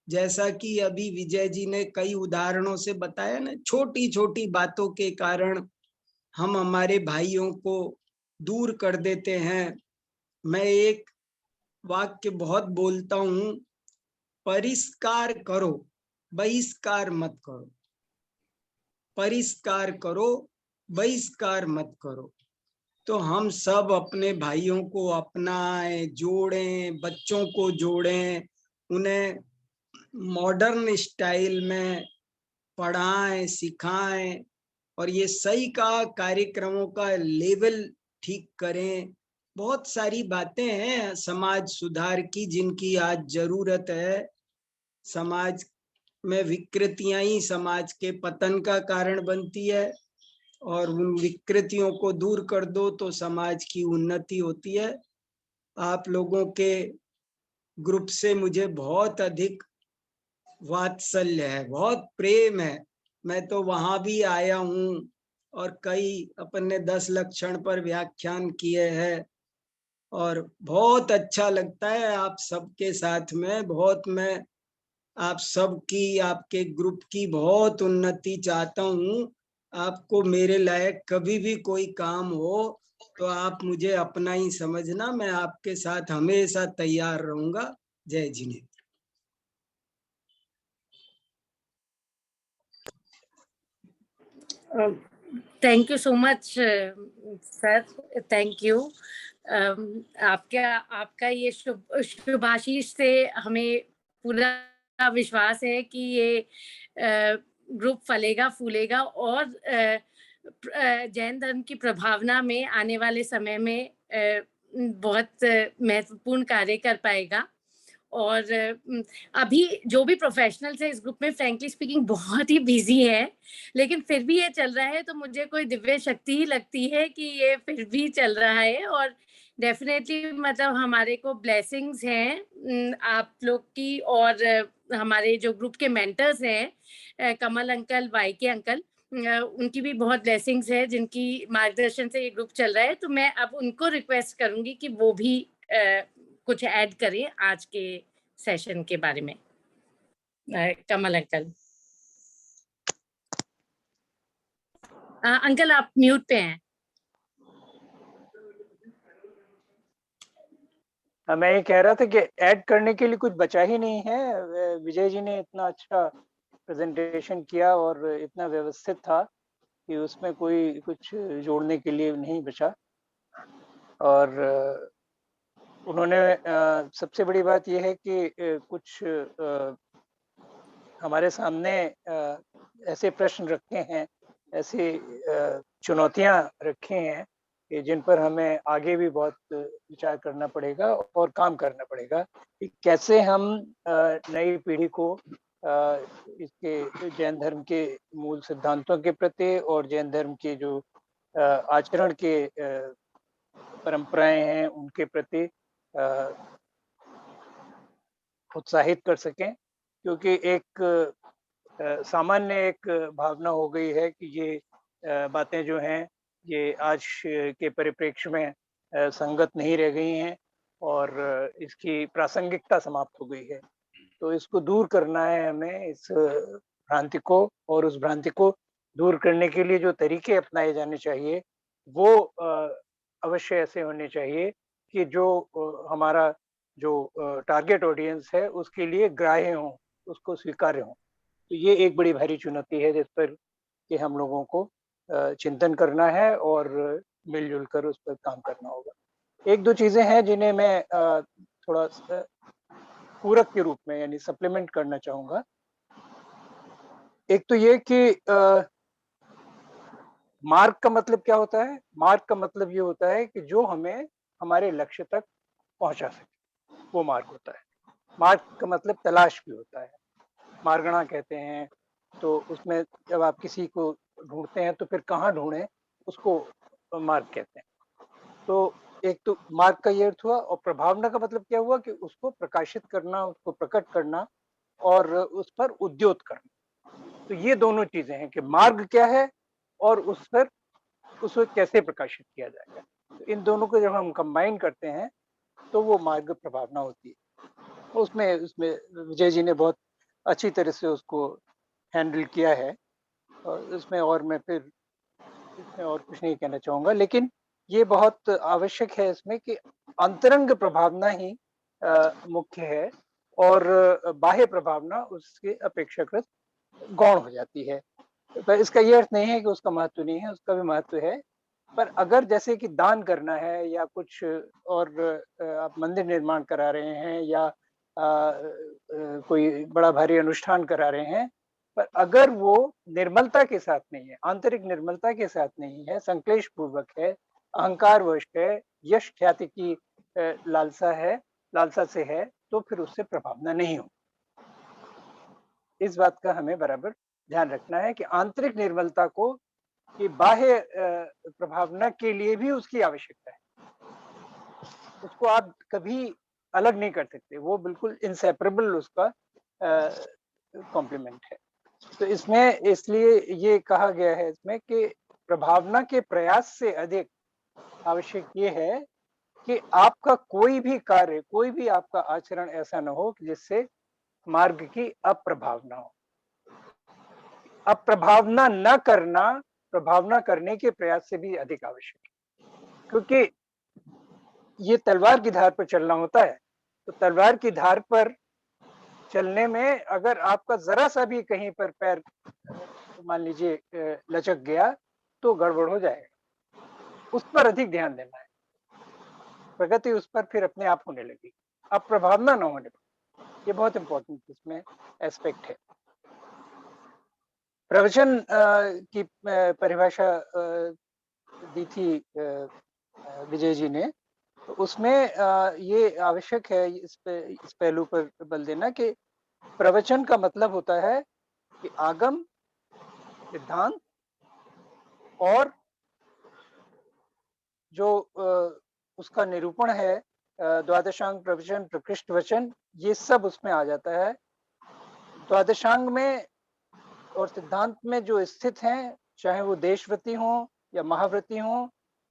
जैसा कि अभी विजय जी ने कई उदाहरणों से बताया ना, छोटी छोटी बातों के कारण हम हमारे भाइयों को दूर कर देते हैं। मैं एक वाक्य बहुत बोलता हूं, परिष्कार करो, बहिष्कार मत करो। परिष्कार करो, बहिष्कार मत करो। तो हम सब अपने भाइयों को अपनाएं, जोड़ें, बच्चों को जोड़ें, उन्हें मॉडर्न स्टाइल में पढ़ाएं, सिखाएं, और ये सही का कार्यक्रमों का लेवल ठीक करें। बहुत सारी बातें हैं समाज सुधार की जिनकी आज जरूरत है। समाज में विकृतियां ही समाज के पतन का कारण बनती है, और उन विकृतियों को दूर कर दो तो समाज की उन्नति होती है। आप लोगों के ग्रुप से मुझे बहुत अधिक वात्सल्य है, बहुत प्रेम है। मैं तो वहां भी आया हूँ और कई अपने 10 लक्षण पर व्याख्यान किए हैं, और बहुत अच्छा लगता है आप सबके साथ में। बहुत मैं आप सबकी, आपके ग्रुप की बहुत उन्नति चाहता हूँ। आपको मेरे लायक कभी भी कोई काम हो तो आप मुझे अपना ही समझना, मैं आपके साथ हमेशा तैयार रहूंगा। जय Jinendra. Thank you so much sir, thank you. आपका ये शुभाशीष से हमें पूरा विश्वास है कि ये ग्रुप फलेगा फूलेगा और जैन धर्म की प्रभावना में आने वाले समय में बहुत महत्वपूर्ण कार्य कर पाएगा। और अभी जो भी प्रोफेशनल्स है इस ग्रुप में फ्रैंकली स्पीकिंग बहुत ही बिजी है, लेकिन फिर भी ये चल रहा है, तो मुझे कोई दिव्य शक्ति ही लगती है कि ये फिर भी चल रहा है। और डेफिनेटली मतलब हमारे को ब्लेसिंग्स हैं आप लोग की, और हमारे जो ग्रुप के मेंटर्स हैं कमल अंकल, वाईके अंकल, उनकी भी बहुत ब्लेसिंग्स है जिनकी मार्गदर्शन से ये ग्रुप चल रहा है। तो मैं अब उनको रिक्वेस्ट करूंगी कि वो भी कुछ ऐड करें आज के सेशन के बारे में। कमल अंकल। अंकल आप म्यूट पे हैं। मैं ये कह रहा था कि ऐड करने के लिए कुछ बचा ही नहीं है। विजय जी ने इतना अच्छा प्रेजेंटेशन किया और इतना व्यवस्थित था कि उसमें कोई कुछ जोड़ने के लिए नहीं बचा। और उन्होंने सबसे बड़ी बात यह है कि कुछ हमारे सामने ऐसे प्रश्न रखे हैं, ऐसी चुनौतियां रखी हैं कि जिन पर हमें आगे भी बहुत विचार करना पड़ेगा और काम करना पड़ेगा कि कैसे हम नई पीढ़ी को इसके जैन धर्म के मूल सिद्धांतों के प्रति और जैन धर्म के जो आचरण के परंपराएं हैं उनके प्रति उत्साहित कर सकें। क्योंकि एक सामान्य एक भावना हो गई है कि ये बातें जो हैं ये आज के परिप्रेक्ष्य में संगत नहीं रह गई हैं और इसकी प्रासंगिकता समाप्त हो गई है। तो इसको दूर करना है हमें, इस भ्रांति को, और उस भ्रांति को दूर करने के लिए जो तरीके अपनाए जाने चाहिए वो अवश्य ऐसे होने चाहिए कि जो हमारा जो टारगेट ऑडियंस है उसके लिए ग्राह्य हो, उसको स्वीकार्य हो। तो ये एक बड़ी भारी चुनौती है जिस पर कि हम लोगों को चिंतन करना है और मिलजुल कर उस पर काम करना होगा। एक दो चीजें हैं जिन्हें मैं थोड़ा पूरक के रूप में यानी सप्लीमेंट करना चाहूंगा। एक तो ये कि मार्ग का मतलब क्या होता है? मार्ग का मतलब ये होता है कि जो हमें हमारे लक्ष्य तक पहुंचा सके, वो मार्ग होता है। मार्ग का मतलब तलाश भी होता है, मार्गणा कहते हैं। तो उसमें जब आप किसी को ढूंढते हैं तो फिर कहाँ ढूंढें, उसको मार्ग कहते हैं। तो एक तो मार्ग का ये अर्थ हुआ, और प्रभावना का मतलब क्या हुआ कि उसको प्रकाशित करना, उसको प्रकट करना और उस पर उद्योत करना। तो ये दोनों चीजें हैं कि मार्ग क्या है और उस पर उसको कैसे प्रकाशित किया जाएगा। तो इन दोनों को जब हम कंबाइन करते हैं तो वो मार्ग प्रभावना होती है। उसमें विजय जी ने बहुत अच्छी तरह से उसको हैंडल किया है और इसमें और मैं फिर इसमें और कुछ नहीं कहना चाहूँगा। लेकिन ये बहुत आवश्यक है इसमें कि अंतरंग प्रभावना ही मुख्य है और बाह्य प्रभावना उसके अपेक्षाकृत गौण हो जाती है। पर इसका ये अर्थ नहीं है कि उसका महत्व नहीं है, उसका भी महत्व है। पर अगर जैसे कि दान करना है या कुछ और आप मंदिर निर्माण करा रहे हैं या कोई बड़ा भारी अनुष्ठान करा रहे हैं, पर अगर वो निर्मलता के साथ नहीं है, आंतरिक निर्मलता के साथ नहीं है, संक्लेश पूर्वक है, अहंकारवश है, यश ख्याति की लालसा से है, तो फिर उससे प्रभावना नहीं हो। इस बात का हमें बराबर ध्यान रखना है कि आंतरिक निर्मलता को कि बाह्य प्रभावना के लिए भी उसकी आवश्यकता है। उसको आप कभी अलग नहीं कर सकते, वो बिल्कुल इनसेपरेबल उसका कॉम्प्लीमेंट है। तो इसमें इसलिए ये कहा गया है इसमें कि प्रभावना के प्रयास से अधिक आवश्यक ये है कि आपका कोई भी कार्य, कोई भी आपका आचरण ऐसा न हो कि जिससे मार्ग की अप्रभावना हो। अप्रभावना न करना प्रभावना करने के प्रयास से भी अधिक आवश्यक है, क्योंकि ये तलवार की धार पर चलना होता है। तो तलवार की धार पर चलने में अगर आपका जरा सा भी कहीं पर पैर मान लीजिए लचक गया तो गड़बड़ हो जाएगा। उस पर अधिक ध्यान देना है, प्रगति उस पर फिर अपने आप होने लगी, अब प्रभावना न होने पर। ये बहुत इंपॉर्टेंट इसमें एस्पेक्ट है। प्रवचन की परिभाषा दी थी विजय जी ने, तो उसमें ये आवश्यक है इस पहलू पर बल देना कि प्रवचन का मतलब होता है कि आगम, सिद्धांत और जो उसका निरूपण है, द्वादशांग प्रवचन, प्रकृष्ट वचन, ये सब उसमें आ जाता है। द्वादशांग में और सिद्धांत में जो स्थित हैं, चाहे वो देशव्रती हो या महाव्रती हो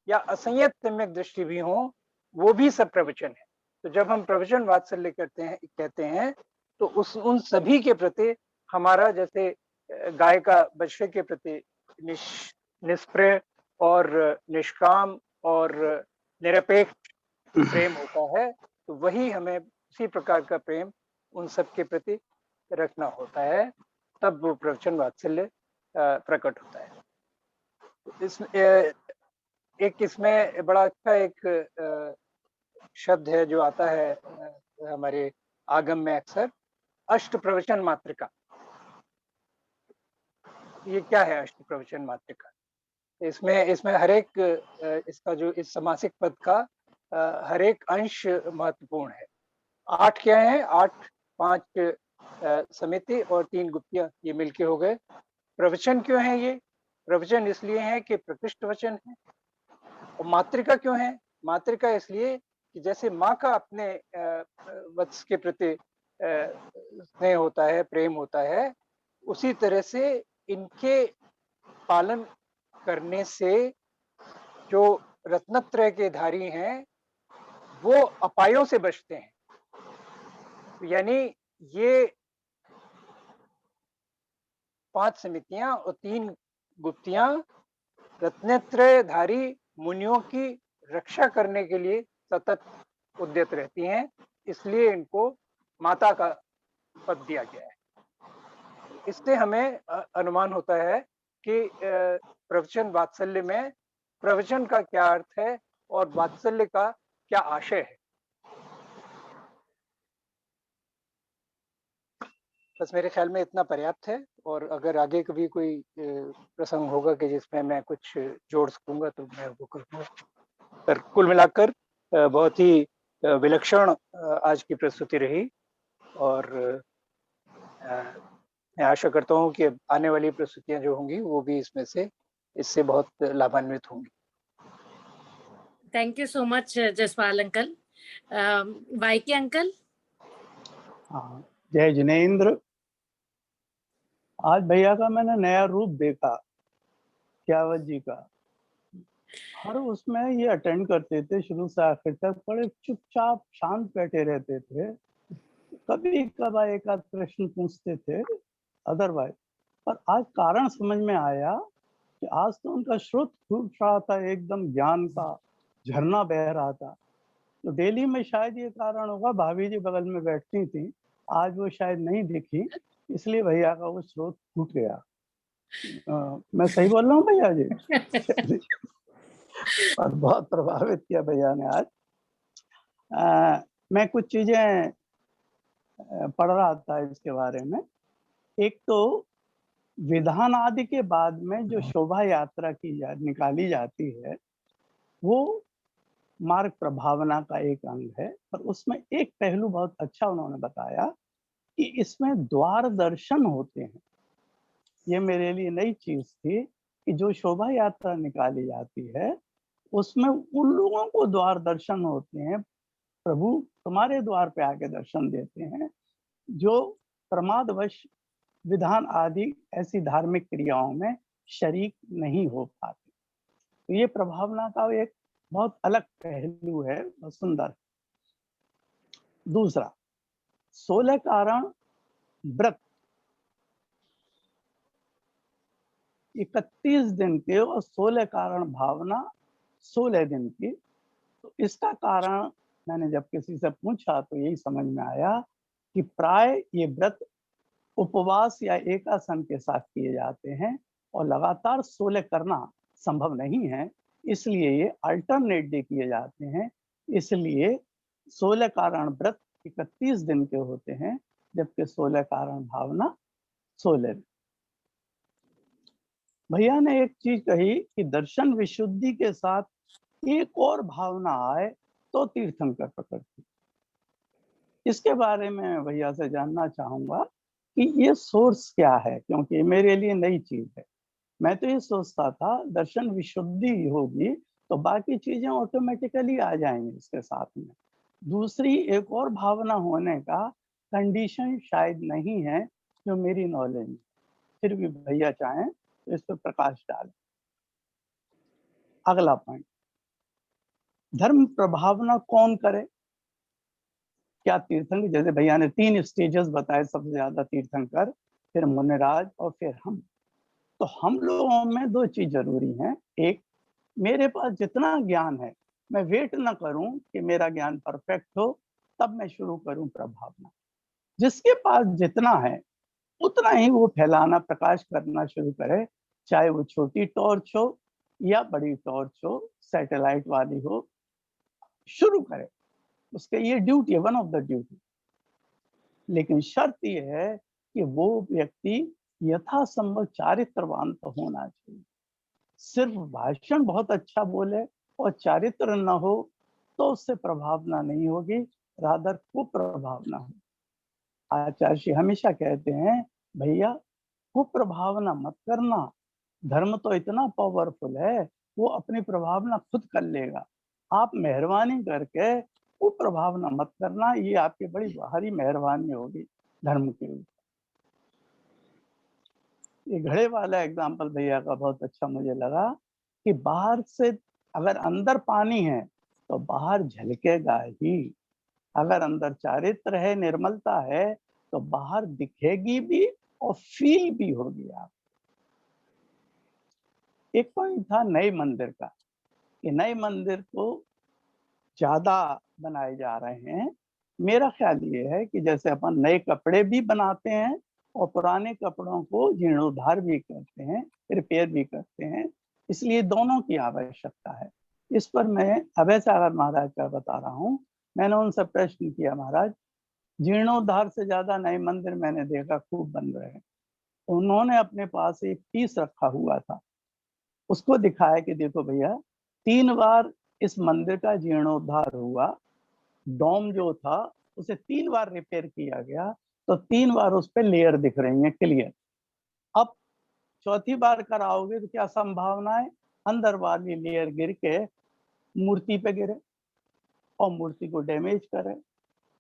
या असंयत सम्यक दृष्टि भी हो, वो भी सब प्रवचन है। तो जब हम प्रवचन वात्सल्य कहते हैं तो उन सभी के प्रति हमारा, जैसे गाय का बछड़े के प्रति निष्प्रिय और निष्काम और निरपेक्ष प्रेम होता है, तो वही हमें उसी प्रकार का प्रेम उन सब के प्रति रखना होता है, तब वो प्रवचन वात्सल्य प्रकट होता है। इसमें बड़ा अच्छा एक शब्द है जो आता है हमारे आगम में अक्सर, अष्ट प्रवचन मात्रिका। ये क्या है अष्ट प्रवचन मात्रिका? इसमें हर एक इसका जो इस समासिक पद का हर एक अंश महत्वपूर्ण है। 8 क्या है? 8, 5 समिति और 3 गुप्तियां, ये मिलके हो गए। प्रवचन क्यों है ये? प्रवचन इसलिए है कि प्रकृष्ट वचन है। और मातृका क्यों है? मातृका इसलिए कि जैसे माँ का अपने वत्स के प्रति स्नेह होता है, प्रेम होता है, उसी तरह से इनके पालन करने से जो रत्नत्रय के धारी हैं वो अपायों से बचते हैं। यानी ये 5 समितियां और 3 गुप्तियां रत्नत्रयधारी मुनियों की रक्षा करने के लिए सतत उद्यत रहती हैं, इसलिए इनको माता का पद दिया गया है। इससे हमें अनुमान होता है कि प्रवचन वात्सल्य में प्रवचन का क्या अर्थ है और वात्सल्य का क्या आशय है। बस मेरे ख्याल में इतना पर्याप्त है, और अगर आगे कभी कोई प्रसंग होगा कि जिसमें मैं कुछ जोड़ सकूंगा तो मैं वो करूंगा। पर कुल मिलाकर बहुत ही विलक्षण आज की प्रस्तुति रही, और मैं आशा करता हूँ कि आने वाली प्रस्तुतियां जो होंगी वो भी इससे बहुत लाभान्वित होंगी। Thank you so much Jaspal uncle. YK uncle. जय जिनेंद्र। आज भैया का मैंने नया रूप देखा, क्यावत जी का। हर उसमें ये अटेंड करते थे शुरू से आखिर तक, बड़े चुपचाप शांत बैठे रहते थे। कभी कभार एक आध प्रश्न पूछते थे, अदरवाइज। पर आज कारण समझ में आया कि आज तो उनका स्रोत फूट रहा था, एकदम ज्ञान का झरना बह रहा था। तो दिल्ली में शायद ये कारण होगा, भाभी जी बगल में बैठती थी, आज वो शायद नहीं दिखी, इसलिए भैया का वो स्रोत फूट गया। मैं सही बोल रहा हूँ भैया जी? और बहुत प्रभावित किया भैया ने आज। मैं कुछ चीजें पढ़ रहा था इसके बारे में। एक तो विधान आदि के बाद में जो शोभा यात्रा निकाली जाती है वो मार्ग प्रभावना का एक अंग है, पर उसमें एक पहलू बहुत अच्छा उन्होंने बताया कि इसमें द्वार दर्शन होते हैं। ये मेरे लिए नई चीज थी कि जो शोभा यात्रा निकाली जाती है उसमें उन लोगों को द्वार दर्शन होते हैं, प्रभु तुम्हारे द्वार पे आके दर्शन देते हैं, जो प्रमादवश विधान आदि ऐसी धार्मिक क्रियाओं में शरीक नहीं हो पाते। तो ये प्रभावना का एक बहुत अलग पहलू है, बहुत सुंदर। दूसरा, 16 कारण व्रत 31 दिन के और 16 कारण भावना 16 दिन की। तो इसका कारण मैंने जब किसी से पूछा तो यही समझ में आया कि प्राय ये व्रत उपवास या एकासन के साथ किए जाते हैं, और लगातार 16 करना संभव नहीं है, इसलिए ये अल्टरनेट डे किए जाते हैं। इसलिए 16 कारण व्रत 31 दिन के होते हैं, जबकि 16 कारण भावना 16। भैया ने एक चीज कही कि दर्शन विशुद्धि के साथ एक और भावना आए तो तीर्थंकर प्रकृति। इसके बारे में भैया से जानना चाहूंगा कि ये सोर्स क्या है, क्योंकि मेरे लिए नई चीज है। मैं तो ये सोचता था दर्शन विशुद्धि होगी तो बाकी चीजें ऑटोमेटिकली आ जाएंगी इसके साथ में। दूसरी एक और भावना होने का कंडीशन शायद नहीं है जो मेरी नॉलेज में, फिर भी भैया चाहें तो इस पर प्रकाश डालें। अगला पॉइंट, धर्म प्रभावना कौन करे? क्या तीर्थंकर, जैसे भैया ने 3 स्टेजेस बताए, सबसे ज्यादा तीर्थंकर, फिर मुनिराज और फिर हम। तो हम लोगों में 2 चीज जरूरी हैं। एक, मेरे पास जितना ज्ञान है मैं वेट ना करूं कि मेरा ज्ञान परफेक्ट हो तब मैं शुरू करूं प्रभावना। जिसके पास जितना है उतना ही वो फैलाना, प्रकाश करना शुरू करे, चाहे वो छोटी टॉर्च हो या बड़ी टॉर्च हो, सैटेलाइट वाली हो, शुरू करे। उसके ये ड्यूटी है, वन ऑफ द ड्यूटी। लेकिन शर्त ये है कि वो व्यक्ति यथासंभव चारित्रवान तो होना चाहिए। सिर्फ भाषण बहुत अच्छा बोले और चारित्र न हो तो उससे प्रभावना नहीं होगी, रादर कुप्रभावना हो। आचार्य जी हमेशा कहते हैं, भैया कुप्रभावना मत करना, धर्म तो इतना पावरफुल है वो अपनी प्रभावना खुद कर लेगा। आप मेहरबानी करके कुप्रभावना मत करना, ये आपकी बड़ी भारी मेहरबानी होगी धर्म के ऊपर। ये घड़े वाला एग्जाम्पल भैया का बहुत अच्छा मुझे लगा कि बाहर से अगर अंदर पानी है तो बाहर झलकेगा ही। अगर अंदर चारित्र है, निर्मलता है, तो बाहर दिखेगी भी और फील भी होगी आप। एक पॉइंट था नए मंदिर का, कि नए मंदिर को ज्यादा बनाए जा रहे हैं। मेरा ख्याल ये है कि जैसे अपन नए कपड़े भी बनाते हैं और पुराने कपड़ों को जीर्णोद्धार भी करते हैं, रिपेयर भी करते हैं, इसलिए दोनों की आवश्यकता है। इस पर मैं अभय सागर महाराज का बता रहा हूँ। मैंने उनसे प्रश्न किया, महाराज जीर्णोद्धार से ज्यादा नए मंदिर मैंने देखा खूब बन रहे हैं। उन्होंने अपने पास एक पीस रखा हुआ था, उसको दिखाया कि देखो भैया 3 बार इस मंदिर का जीर्णोद्धार हुआ, डोम जो था उसे 3 बार रिपेयर किया गया, तो 3 बार उस पर लेयर दिख रही है क्लियर। अब चौथी बार कराओगे तो क्या संभावना है अंदर वाली लेयर गिर के मूर्ति पे गिरे और मूर्ति को डैमेज करे।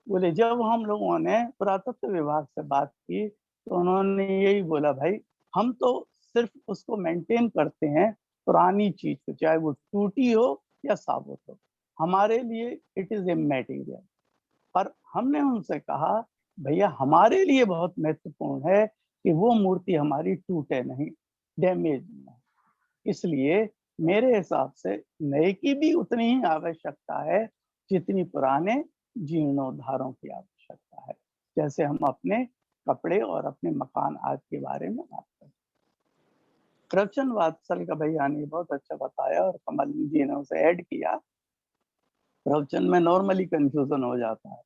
बोले जब हम लोगों ने पुरातत्व विभाग से बात की तो उन्होंने यही बोला, भाई हम तो सिर्फ उसको मेंटेन करते हैं, पुरानी चीज को, चाहे वो टूटी हो या साबुत हो, हमारे लिए इट इज ए मटेरियल। पर हमने उनसे कहा, भैया हमारे लिए बहुत महत्वपूर्ण है कि वो मूर्ति हमारी टूटे नहीं, डैमेज नहीं हो। इसलिए मेरे हिसाब से नए की भी उतनी ही आवश्यकता है जितनी पुराने जीर्णोद्धारों की आवश्यकता है। जैसे हम अपने कपड़े और अपने मकान आज के बारे में बात करते हैं। प्रवचन वात्सल का भैया ने बहुत अच्छा बताया और कमल जी ने उसे ऐड किया। प्रवचन में नॉर्मली कंफ्यूजन हो जाता है।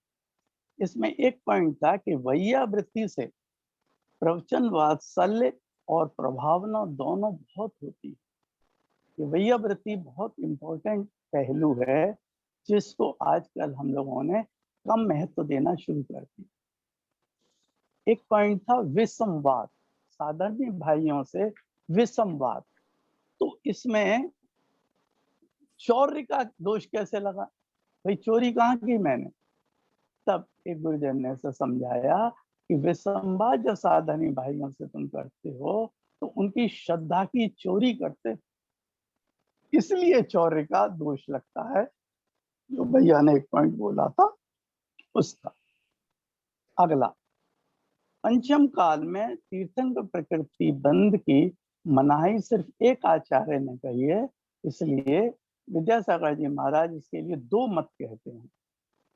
इसमें एक पॉइंट था कि वैयावृत्ति से प्रवचन वात्सल्य और प्रभावना दोनों बहुत होती है। ये वैयावृत्ति बहुत इंपॉर्टेंट पहलू है जिसको आजकल हम लोगों ने कम महत्व देना शुरू कर दिया। एक पॉइंट था विसंवाद, साधारणी भाइयों से विसंवाद। तो इसमें चौर्य का दोष कैसे लगा? भाई चोरी कहाँ की मैंने? तब एक गुरुजन ने ऐसा समझाया कि विसंवाद जब साधारणी भाइयों से तुम करते हो तो उनकी श्रद्धा की चोरी करते, इसलिए चौर्य का दोष लगता है। जो भैया ने एक पॉइंट बोला था उसका। अगला, पंचम काल में तीर्थंकर प्रकृति बंद की मनाही सिर्फ एक आचार्य ने कही है, इसलिए विद्यासागर जी महाराज इसके लिए 2 मत कहते हैं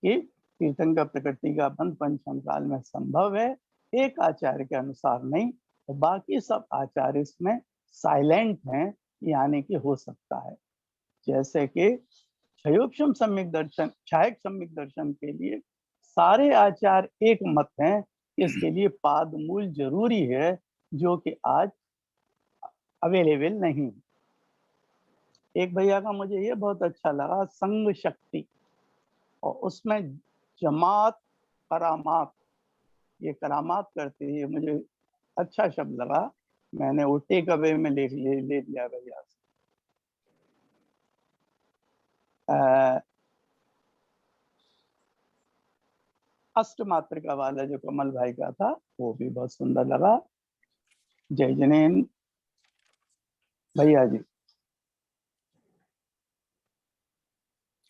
कि तीर्थंकर प्रकृति का बंद पंचम काल में संभव है, एक आचार्य के अनुसार नहीं, और बाकी सब आचार्य इसमें साइलेंट हैं, यानी कि हो सकता है। जैसे कि क्षयोक्षम सम्यक दर्शन, क्षायक सम्यक दर्शन के लिए सारे आचार एक मत हैं, इसके लिए पाद मूल जरूरी है, जो कि आज अवेलेबल नहीं। एक भैया का मुझे ये बहुत अच्छा लगा, संग शक्ति, और उसमें जमात करामात, ये करामात करती है, मुझे अच्छा शब्द लगा, मैंने उल्टे कबे में ले लिया भैया से। अष्टमात्रिका वाला जो कमल भाई का था वो भी बहुत सुंदर लगा। जय जनेन भैया ji.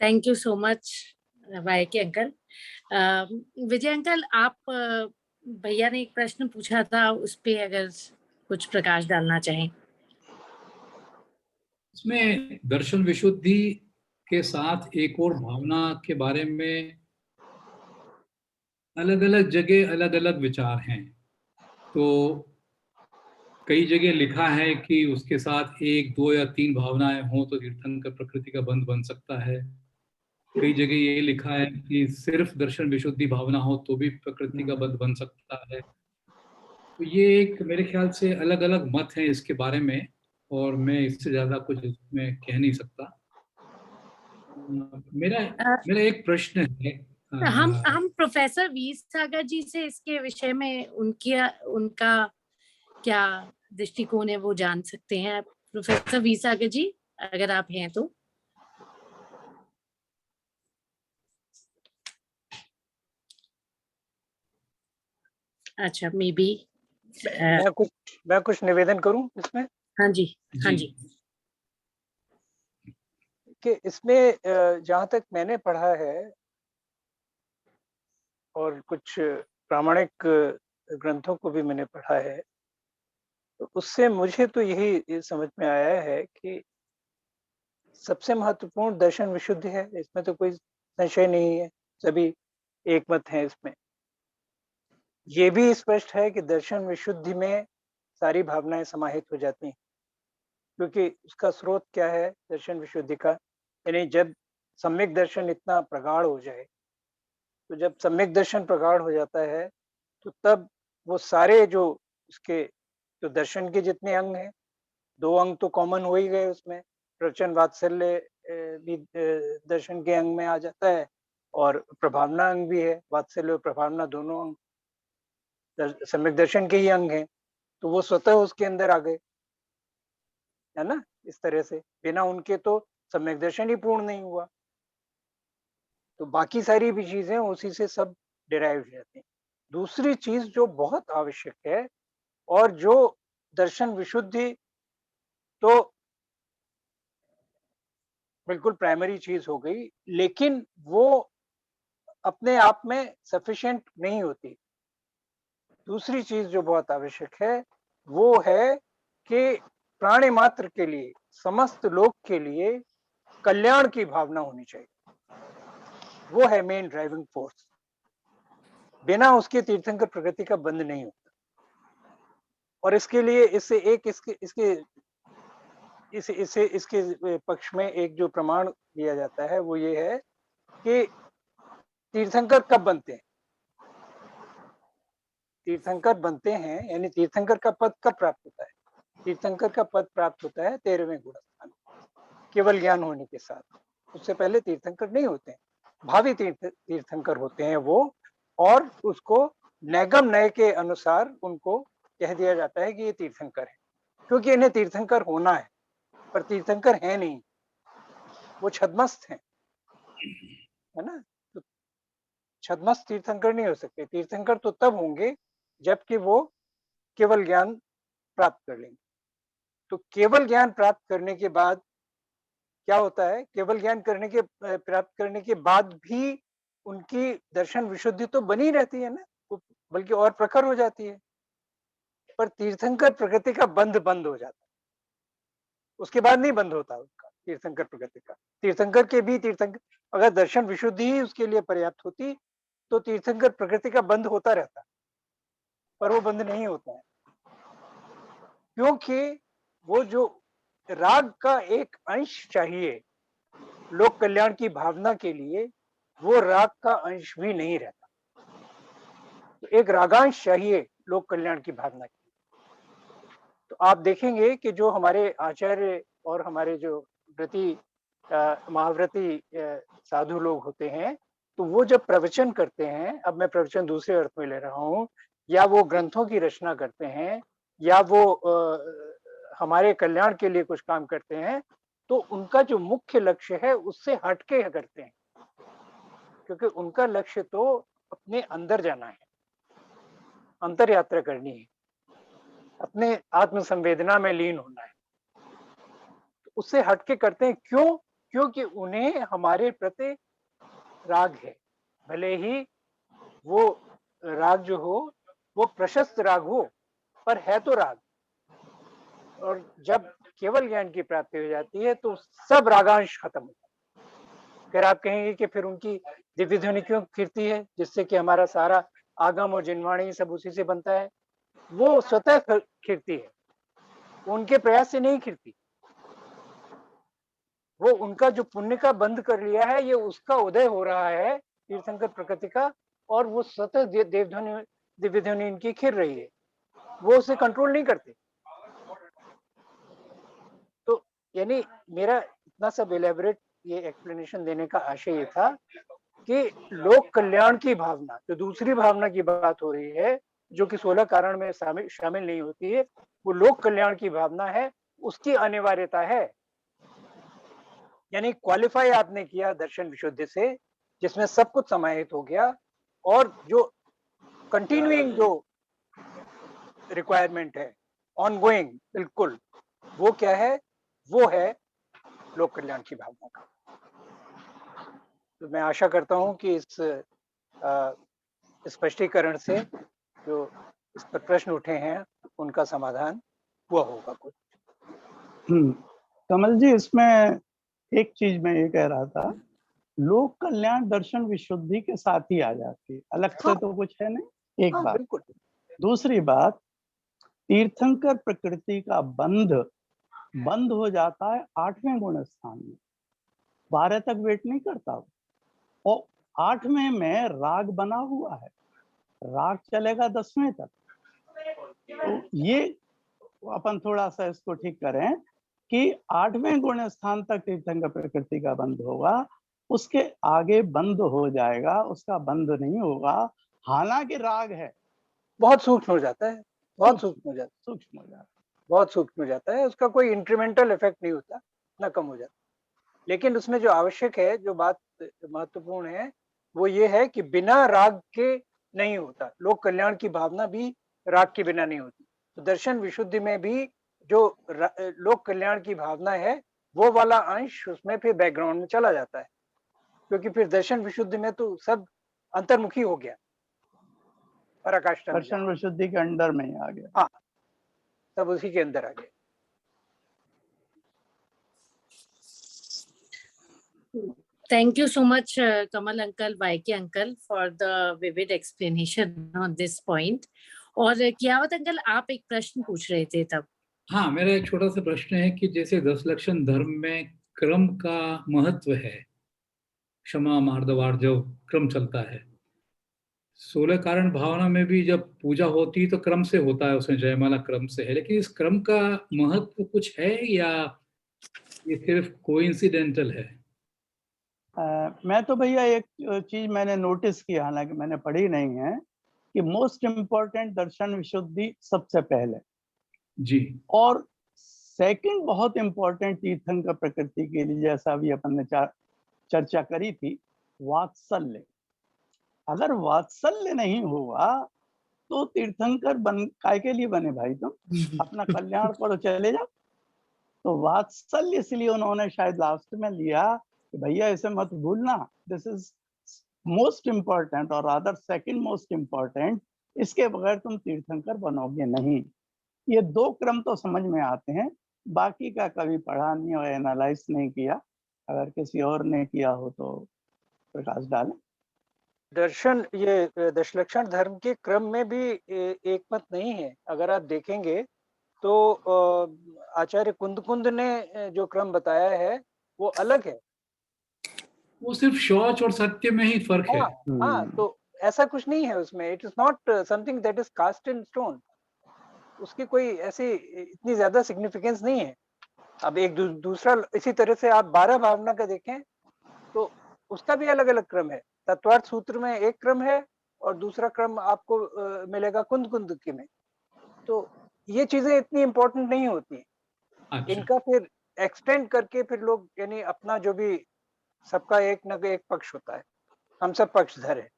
Thank you so much Y K uncle. Vijay uncle, आप भैया ने एक प्रश्न पूछा था, उस पे अगर कुछ प्रकाश डालना चाहें। इसमें दर्शन विशुद्धि के साथ एक और भावना के बारे में अलग अलग जगह अलग अलग विचार हैं। तो कई जगह लिखा है कि उसके साथ 1, 2 या 3 भावनाएं हों तो तीर्थंकर प्रकृति का बंध बन सकता है। कई जगह ये लिखा है कि सिर्फ दर्शन विशुद्धि भावना हो तो भी प्रकृति का बंध बन सकता है। तो ये एक मेरे ख्याल से अलग अलग मत हैं इसके बारे में, और मैं इससे ज्यादा कुछ इसमें कह नहीं सकता। मेरा मेरा एक प्रश्न है। हम प्रोफेसर वी सागर जी से इसके विषय में उनका क्या दृष्टिकोण है वो जान सकते हैं। प्रोफेसर वी सागर जी, अगर आप हैं तो। अच्छा, मे बी मैं कुछ निवेदन करूं इसमें। हाँ जी, हाँ जी। कि इसमें जहां तक मैंने पढ़ा है और कुछ प्रामाणिक ग्रंथों को भी मैंने पढ़ा है, तो उससे मुझे तो यही समझ में आया है कि सबसे महत्वपूर्ण दर्शन विशुद्धि है। इसमें तो कोई संशय नहीं है, सभी एक मत हैं इसमें। ये भी स्पष्ट है कि दर्शन विशुद्धि में सारी भावनाएं समाहित हो जाती हैं, क्योंकि उसका स्रोत क्या है दर्शन विशुद्धि का। यानी जब सम्यक दर्शन इतना प्रगाढ़ हो जाए, तो जब सम्यक दर्शन प्रगाढ़ हो जाता है तो तब वो सारे जो उसके जो दर्शन के जितने अंग हैं, 2 अंग तो कॉमन हो ही गए उसमें, प्रवचन वात्सल्य भी दर्शन के अंग में आ जाता है, और प्रभावना अंग भी है, वात्सल्य और प्रभावना दोनों अंग सम्यक दर्शन के ही अंग हैं, तो वो स्वतः उसके अंदर आ गए, है ना। इस तरह से बिना उनके तो सम्यक दर्शन ही पूर्ण नहीं हुआ। तो बाकी सारी भी चीजें उसी से सब डिराइव हो जाती हैं। दूसरी चीज जो बहुत आवश्यक है और जो दर्शन विशुद्धि तो बिल्कुल प्राइमरी चीज हो गई, लेकिन वो अपने आप में सफिशिएंट नहीं होती। दूसरी चीज जो बहुत आवश्यक है वो है कि प्राणी मात्र के लिए, समस्त लोग के लिए कल्याण की भावना होनी चाहिए। वो है मेन ड्राइविंग फोर्स। बिना उसके तीर्थंकर प्रगति का बंध नहीं होता। और इसके लिए इससे एक इसके पक्ष में एक जो प्रमाण दिया जाता है वो ये है कि तीर्थंकर कब बनते हैं। तीर्थंकर बनते हैं यानी तीर्थंकर का पद कब प्राप्त होता है। तीर्थंकर का पद प्राप्त होता है 13वें गुणस्थान, केवल ज्ञान होने के साथ। उससे पहले तीर्थंकर नहीं होते हैं, भावी तीर्थंकर होते हैं वो, और उसको नैगम नय के अनुसार उनको कह दिया जाता है कि ये तीर्थंकर है, क्योंकि इन्हें तीर्थंकर होना है, पर तीर्थंकर है नहीं, वो छद्मस्त हैं, है ना। तो छद्मस्त तीर्थंकर नहीं हो सकते। तीर्थंकर तो तब होंगे जबकि वो केवल ज्ञान प्राप्त कर लेंगे। तो केवल ज्ञान प्राप्त करने के बाद क्या होता है, केवल ज्ञान प्राप्त करने के बाद भी उनकी दर्शन विशुद्धि तो बनी रहती है ना, बल्कि और प्रखर हो जाती है। पर तीर्थंकर प्रकृति का बंध हो जाता है, उसके बाद नहीं बंद होता उसका तीर्थंकर प्रकृति का। तीर्थंकर के भी अगर दर्शन विशुद्धि ही उसके लिए पर्याप्त होती तो तीर्थंकर प्रकृति का बंध होता रहता, पर वो बंद नहीं होता है, क्योंकि वो जो राग का एक अंश चाहिए लोक कल्याण की भावना के लिए, वो राग का अंश भी नहीं रहता। तो एक रागांश चाहिए लोक कल्याण की भावना के लिए। तो आप देखेंगे कि जो हमारे आचार्य और हमारे जो व्रती महाव्रती साधु लोग होते हैं, तो वो जब प्रवचन करते हैं, अब मैं प्रवचन दूसरे अर्थ में ले रहा हूँ, या वो ग्रंथों की रचना करते हैं, या वो हमारे कल्याण के लिए कुछ काम करते हैं, तो उनका जो मुख्य लक्ष्य है उससे हटके करते हैं, क्योंकि उनका लक्ष्य तो अपने अंदर जाना है, अंतर यात्रा करनी है, अपने आत्म संवेदना में लीन होना है। तो उससे हटके करते हैं। क्यों? क्योंकि उन्हें हमारे प्रति राग है, भले ही वो राग जो हो वो प्रशस्त राग हो, पर है तो राग। और जब केवल ज्ञान की प्राप्ति हो जाती है तो सब रागांश खत्म होता है। फिर आप कहेंगे कि फिर उनकी दिव्य ध्वनि क्यों खिरती है, जिससे कि हमारा सारा आगम और जिनवाणी सब उसी से बनता है। वो स्वतः खिरती है, उनके प्रयास से नहीं खिरती। वो उनका जो पुण्य का बंध कर लिया है, ये उसका उदय हो रहा है तीर्थंकर प्रकृति का, और वो स्वतः देवध्वनि दिव्य ध्वनि इनकी खिर रही है, वो उसे कंट्रोल नहीं करते। तो यानी मेरा इतना सब एलेबोरेट ये एक्सप्लेनेशन देने का आशय ये था कि लोक कल्याण की भावना, जो दूसरी भावना की बात हो रही है, जो कि 16 कारण में शामिल नहीं होती है, वो लोक कल्याण की भावना है, उसकी अनिवार्यता है। यानी क्वालिफाई आपने किया दर्शन विशुद्धि से, जिसमें सब कुछ समाहित हो गया, और जो कंटिन्यूइंग जो रिक्वायरमेंट है, ऑनगोइंग, बिल्कुल वो क्या है? वो है लोक कल्याण की भावना का। तो मैं आशा करता हूं कि इस स्पष्टीकरण से जो इस पर प्रश्न उठे हैं उनका समाधान हुआ होगा कुछ। कमल जी, इसमें एक चीज मैं ये कह रहा था, लोक कल्याण दर्शन विशुद्धि के साथ ही आ जाती है, अलग से तो कुछ है नहीं। एक बात। बिल्कुल। दूसरी बात, तीर्थंकर प्रकृति का बंद हो जाता है 8वें गुण स्थान में, 12 तक वेट नहीं करता वो। और 8वें में राग बना हुआ है, राग चलेगा 10वें तक। तो ये अपन थोड़ा सा इसको ठीक करें कि 8वें गुण स्थान तक तीर्थंकर प्रकृति का बंद होगा, उसके आगे बंद हो जाएगा, उसका बंद नहीं होगा। हालांकि राग है, बहुत सूक्ष्म हो जाता है, बहुत सूक्ष्म हो जाता है, सूक्ष्म हो जाता है, बहुत सूक्ष्म हो जाता है। उसका कोई इंक्रीमेंटल इफेक्ट नहीं होता, ना कम हो जाता। लेकिन उसमें जो आवश्यक है, जो बात महत्वपूर्ण है, वो ये है कि बिना राग के नहीं होता। लोक कल्याण की भावना भी राग के बिना नहीं होती। तो दर्शन विशुद्धि में भी जो लोक कल्याण की भावना है, वो वाला अंश उसमें फिर बैकग्राउंड में चला जाता है, क्योंकि फिर दर्शन विशुद्धि में तो सब अंतर्मुखी हो गया, पराकाष्ठा में दर्शन विशुद्धि के अंडर में ही आ गया। हाँ, सब उसी के अंदर आ गया। Thank you so much, Kamal uncle, Vaike uncle, for the vivid explanation on this point. और कियावत अंकल, आप एक प्रश्न पूछ रहे थे तब। हाँ, मेरा एक छोटा सा प्रश्न है कि जैसे 10 लक्षण धर्म में क्रम का महत्व है, क्षमा मार्दवार जो क्रम चलता है, 16 कारण भावना में भी जब पूजा होती है तो क्रम से होता है, उसमें जयमाला क्रम से है, लेकिन इस क्रम का महत्व कुछ है या ये सिर्फ कोइंसिडेंटल है? मैं तो भैया एक चीज मैंने नोटिस की, हालांकि मैंने पढ़ी नहीं है, कि मोस्ट इम्पोर्टेंट दर्शन विशुद्धि सबसे पहले जी, और सेकंड बहुत इम्पोर्टेंट तीर्थंकर प्रकृति के लिए, जैसा अभी अपन ने चर्चा करी थी, वात्सल्य। अगर वात्सल्य नहीं हुआ तो तीर्थंकर काय के लिए बने भाई? तुम अपना कल्याण करो, चले जाओ। तो वात्सल्य इसलिए उन्होंने शायद लास्ट में लिया कि भैया इसे मत भूलना, दिस इज मोस्ट इम्पोर्टेंट और अदर सेकंड मोस्ट इम्पोर्टेंट, इसके बगैर तुम तीर्थंकर बनोगे नहीं। ये 2 क्रम तो समझ में आते हैं, बाकी का कभी पढ़ा नहीं और एनालाइज नहीं किया। अगर किसी और ने किया हो तो प्रकाश डालें। दर्शन ये दशलक्षण धर्म के क्रम में भी एक मत नहीं है। अगर आप देखेंगे तो आचार्य कुंद ने जो क्रम बताया है वो अलग है। वो सिर्फ शौच और सत्य में ही फर्क है। हाँ, तो ऐसा कुछ नहीं है उसमें। It is not something that is cast in stone. उसकी कोई ऐसी इतनी ज्यादा सिग्निफिकेंस नहीं है। अब एक दूसरा इसी तरह से आप 12 भावना का देखें तो उसका भी अलग अलग क्रम है। तत्वार्थ सूत्र में एक क्रम है और दूसरा क्रम आपको मिलेगा कुंद की में। तो ये चीजें इतनी इंपॉर्टेंट नहीं होती। अच्छा। इनका फिर एक्सटेंड करके फिर लोग यानी अपना जो भी सबका एक न एक पक्ष होता है, हम सब पक्षधर है,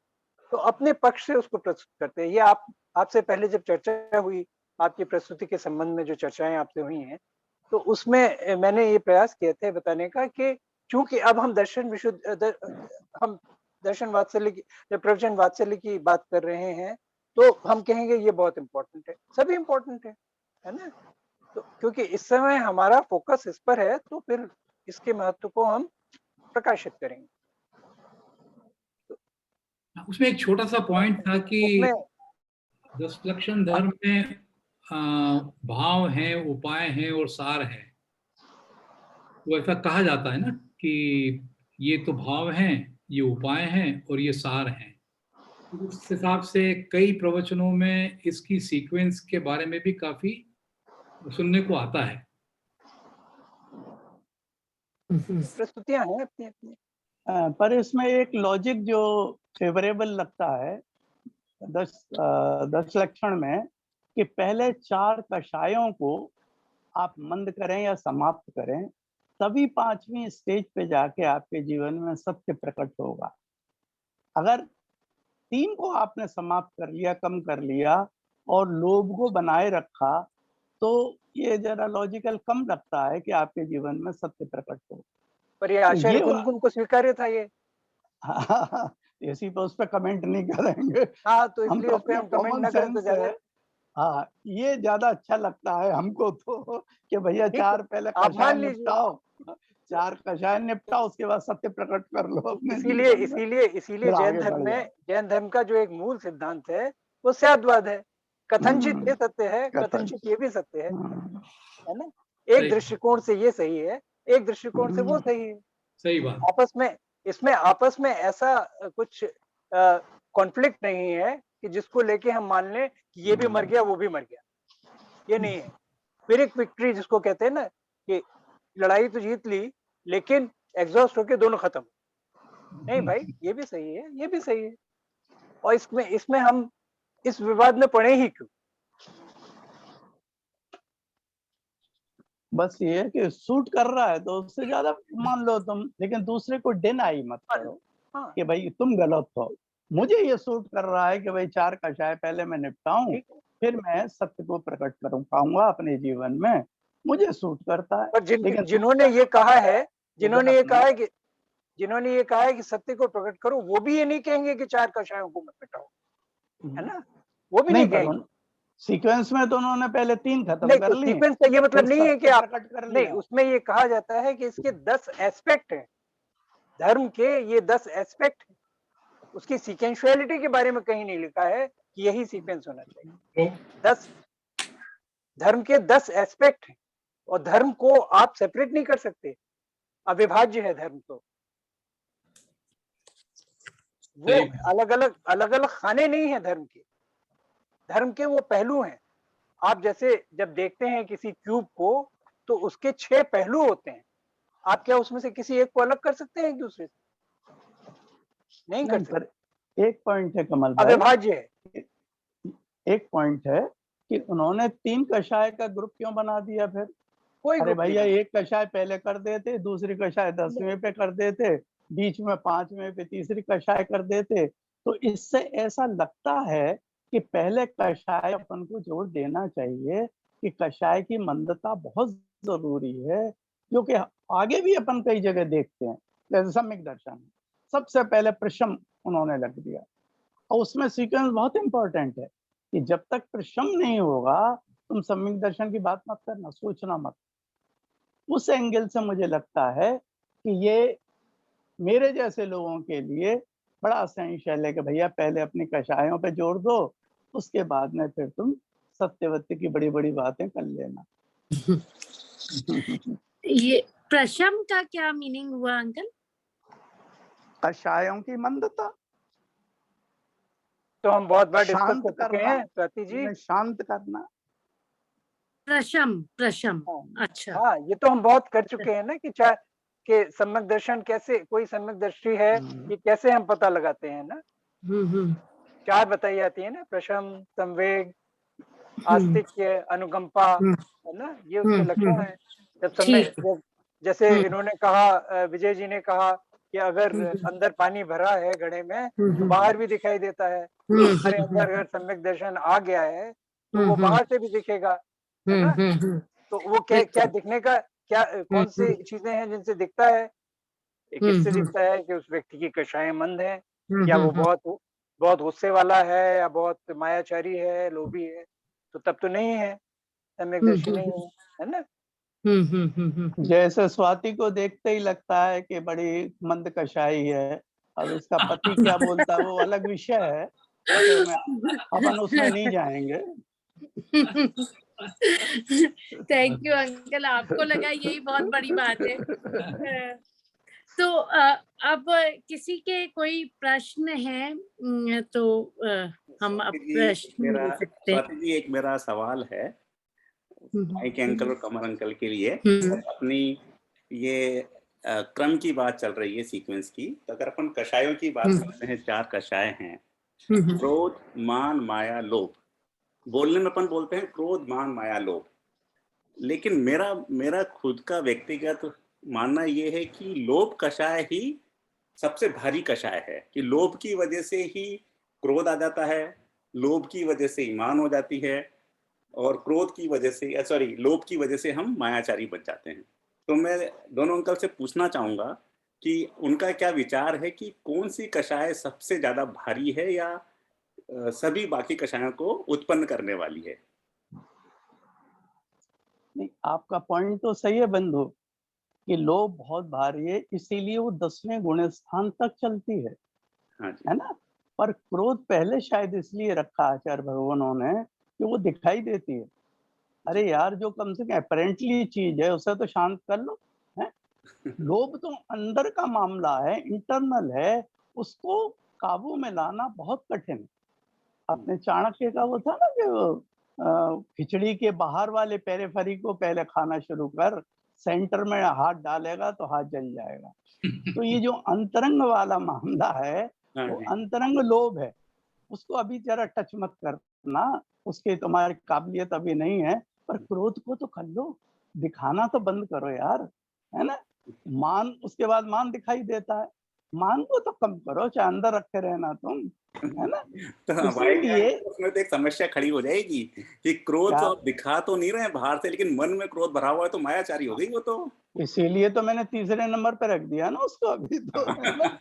तो अपने पक्ष से उसको प्रस्तुत करते हैं। ये आपसे पहले जब चर्चा हुई, आपकी प्रस्तुति के संबंध में जो चर्चाएं आपसे हुई हैं, तो उसमें मैंने ये प्रयास किए थे बताने का कि चूंकि अब हम हम दर्शन वात्सल्य की, जब प्रवचन वात्सल्य की बात कर रहे हैं, तो हम कहेंगे ये बहुत इंपॉर्टेंट है, सभी इंपॉर्टेंट है ना। तो क्योंकि इस समय हमारा फोकस इस पर है, तो फिर इसके महत्व को हम प्रकाशित करेंगे। उसमें एक छोटा सा पॉइंट था कि उसमें 10 लक्षण धर्म में भाव हैं, उपाय हैं और सार है। तो ऐसा कहा जाता है ना कि ये तो भाव हैं, ये उपाय हैं और ये सार हैं। उस हिसाब से कई प्रवचनों में इसकी सीक्वेंस के बारे में भी काफी सुनने को आता है। प्रस्तुतियां हैं अपनी अपनी। पर इसमें एक लॉजिक जो फेवरेबल लगता है 10 लक्षण में, कि पहले 4 कषायों को आप मंद करें या समाप्त करें, तभी 5वीं स्टेज पे जाके आपके जीवन में सत्य प्रकट होगा। अगर 3 को आपने समाप्त कर लिया, कम कर लिया और लोभ को बनाए रखा, तो ये जरा लॉजिकल कम लगता है कि आपके जीवन में सत्य प्रकट हो। पर ये आचार्य कुंद को स्वीकार्य था ये। इसी पे उस पर कमेंट नहीं करेंगे। हाँ, तो हम इसलिए तो उस पे अपने हम कमेंट कॉमन ना करें तो सेंस ज्यादा। से, हाँ, ये ज्यादा अच्छा लगता है हमको तो, कि भैया ठीक है, 4 पहले आप कषाय मान लीजिए। निपटाओ, 4 कषाय निपटाओ, उसके बाद सत्य प्रकट कर लो अपने इसीलिए जीवन में, इसीलिए फिर जैन आगे धर्म बढ़ में, जाओ। जैन धर्म का जो एक मूल सिद्धांत है वो स्याद्वाद है। कथनचित ये सत्य है, कथनचित ये भी सत्य है ना। एक सही दृष्टिकोण से ये सही है, एक दृष्टिकोण से वो सही है। सही बात। आपस में, इसमें आपस में ऐसा कुछ कॉन्फ्लिक्ट नहीं है कि जिसको लेके हम मान लें कि ये भी मर गया वो भी मर गया, ये नहीं है। फिर एक विक्ट्री जिसको कहते हैं ना, कि लड़ाई तो जीत ली लेकिन एग्जॉस्ट होके दोनों खत्म। नहीं भाई, ये भी सही है, ये भी सही है। और इसमें हम इस विवाद में पड़े ही क्यों? बस ये है कि सूट कर रहा है तो उससे ज्यादा मान लो तुम, लेकिन दूसरे को डिनाई मत करो हाँ, कि भाई तुम गलत हो। मुझे ये सूट कर रहा है कि भाई 4 कषाय पहले मैं निपटाऊं, ठीक है। फिर मैं सत्य को प्रकट करूं पाऊंगा अपने जीवन में, मुझे सूट करता है। पर लेकिन जिन्होंने ये कहा है, वो गलत नहीं। जिन्होंने ये कहा है कि सत्य को प्रकट करो, वो भी ये नहीं कहेंगे कि 4 कषायों को मत मिटाओ, है ना। वो भी नहीं नहीं, पर कहेंगे। सीक्वेंस में तो उन्होंने पहले 3 खत्म नहीं, कर उस ली, सीक्वेंस का ये मतलब फिर नहीं है कि सत्य आप, प्रकट कर नहीं, लिया। उसमें ये कहा जाता है कि इसके 10 एस्पेक्ट हैं धर्म के, ये 10 एस्पेक्ट। उसकी सीक्वेंशियलिटी के बारे में कहीं नहीं लिखा है कि यही सीक्वेंस होना चाहिए। 10 धर्म के 10 एस्पेक्ट हैं और धर्म को आप सेपरेट नहीं कर सकते, अविभाज्य है धर्म। तो वो अलग अलग खाने नहीं है धर्म के। धर्म के वो पहलू हैं। आप जैसे जब देखते हैं किसी क्यूब को, तो उसके 6 पहलू होते हैं। आप क्या उसमें से किसी एक को अलग कर सकते हैं एक दूसरे से? नहीं कर नहीं, सकते, पर एक पॉइंट है कमल भाई, अविभाज्य है। एक पॉइंट है कि उन्होंने 3 कषाय का ग्रुप क्यों बना दिया फिर? कोई अरे ग्रुप नहीं भैया बना। एक कषाय पहले कर देते, दूसरी कषाय 10वें पे कर देते, बीच में 5वें पे तीसरी कषाय कर देते। तो इससे ऐसा लगता है कि पहले कषाय अपन को जोर देना चाहिए कि कषाय की मंदता बहुत जरूरी है, जो कि आगे भी अपन कई जगह देखते हैं। जैसे सम्यक दर्शन, सबसे पहले प्रशम उन्होंने लग दिया, और उसमें सीक्वेंस बहुत इंपॉर्टेंट है कि जब तक प्रशम नहीं होगा तुम सम्यक दर्शन की बात मत करना, सोचना मत। उस एंगल से मुझे लगता है कि ये मेरे जैसे लोगों के लिए बड़ा असेंशियल है कि भैया पहले अपनी कषायों पे जोर दो, उसके बाद में फिर तुम सत्यवती की बड़ी बड़ी बातें कर लेना। ये प्रशम का क्या मीनिंग हुआ अंकल? कषायों की मंदता, तो हम बहुत बार डिस्कस शांत कर चुके करना, हैं स्वाति जी। उन्हें शांत करना। प्रशम, प्रशम, हाँ अच्छा। हाँ, ये तो हम बहुत कर चुके हैं ना कि चाहे कि सम्यक दर्शन कैसे, कोई सम्यक दृष्टि है ये कैसे हम पता लगाते हैं ना। हम्म। 4 बताई जाती है ना, प्रशम, संवेग, आस्तिक्य, अनुकंपा, है ना, ये उसके लक्षण है। जब समय ठीक। जैसे इन्होंने कहा, विजय जी ने कहा कि अगर अंदर पानी भरा है घड़े में तो बाहर भी दिखाई देता है। हमारे अंदर अगर सम्यक दर्शन आ गया है तो वो बाहर से भी दिखेगा, है ना। तो वो क्या क्या दिखने का, क्या कौन सी चीजें हैं जिनसे दिखता है? एक इससे दिखता है कि उस व्यक्ति की कषाय मंद है, या वो बहुत बहुत गुस्से वाला है, या बहुत मायाचारी है, लोभी है, तो तब तो नहीं है, सम्यकदर्शी नहीं है ना। जैसे स्वाति को देखते ही लगता है कि बड़ी मंद कषाई है। अब इसका पति क्या बोलता है वो अलग विषय है, अपन उसमें नहीं जाएंगे। थैंक यू अंकल, आपको लगा यही बहुत बड़ी बात है। तो अब किसी के कोई प्रश्न है तो हम अब प्रश्न ले सकते हैं। स्वाति जी, एक मेरा सवाल है माइक अंकल और कमर अंकल के लिए। अपनी ये क्रम की बात चल रही है, सीक्वेंस की, तो अगर अपन कषायों की बात करते हैं, 4 कषाय हैं, क्रोध, मान, माया, लोभ। बोलने में अपन बोलते हैं क्रोध, मान, माया, लोभ, लेकिन मेरा खुद का व्यक्तिगत मानना ये है कि लोभ कषाय ही सबसे भारी कषाय है, कि लोभ की वजह से ही क्रोध आ जाता है, लोभ की वजह से ईमान हो जाती है, और क्रोध की वजह से, सॉरी, लोभ की वजह से हम मायाचारी बन जाते हैं। तो मैं दोनों अंकल से पूछना चाहूंगा कि उनका क्या विचार है कि कौन सी कषाय सबसे ज्यादा भारी है, या सभी बाकी कषायों को उत्पन्न करने वाली है? नहीं, आपका पॉइंट तो सही है बंधु कि लोभ बहुत भारी है, इसीलिए वो 10वें गुण स्थान तक चलती है। हाँ जी। है ना। पर क्रोध पहले शायद इसलिए रखा आचार्य भगवानों ने कि वो दिखाई देती है। अरे यार, जो कम से कम अपेरेंटली चीज है उसे तो शांत कर लो। है लोभ तो अंदर का मामला है, इंटरनल है, उसको काबू में लाना बहुत कठिन है। अपने चाणक्य का वो था ना कि खिचड़ी के बाहर वाले पेरिफेरी को पहले खाना शुरू कर, सेंटर में हाथ डालेगा तो हाथ जल जाएगा। तो ये जो अंतरंग वाला मामला है वो अंतरंग लोभ है, उसको अभी जरा टच मत करना, उसकी तुम्हारी काबिलियत अभी नहीं है। पर क्रोध को तो कर लो, दिखाना तो बंद करो यार, है ना। मान, उसके बाद मान दिखाई देता है, मान को तो कम करो, चाहे अंदर रखे रहना तुम, है ना। तो भाई इसीलिए उसमें तो एक समस्या खड़ी हो जाएगी कि क्रोध तो आप दिखा तो नहीं रहे बाहर से, लेकिन मन में क्रोध भरा हुआ है, तो मायाचारी हो गई वो तो। इसीलिए तो मैंने तीसरे नंबर पे रख दिया ना उसको अभी तो, है ना।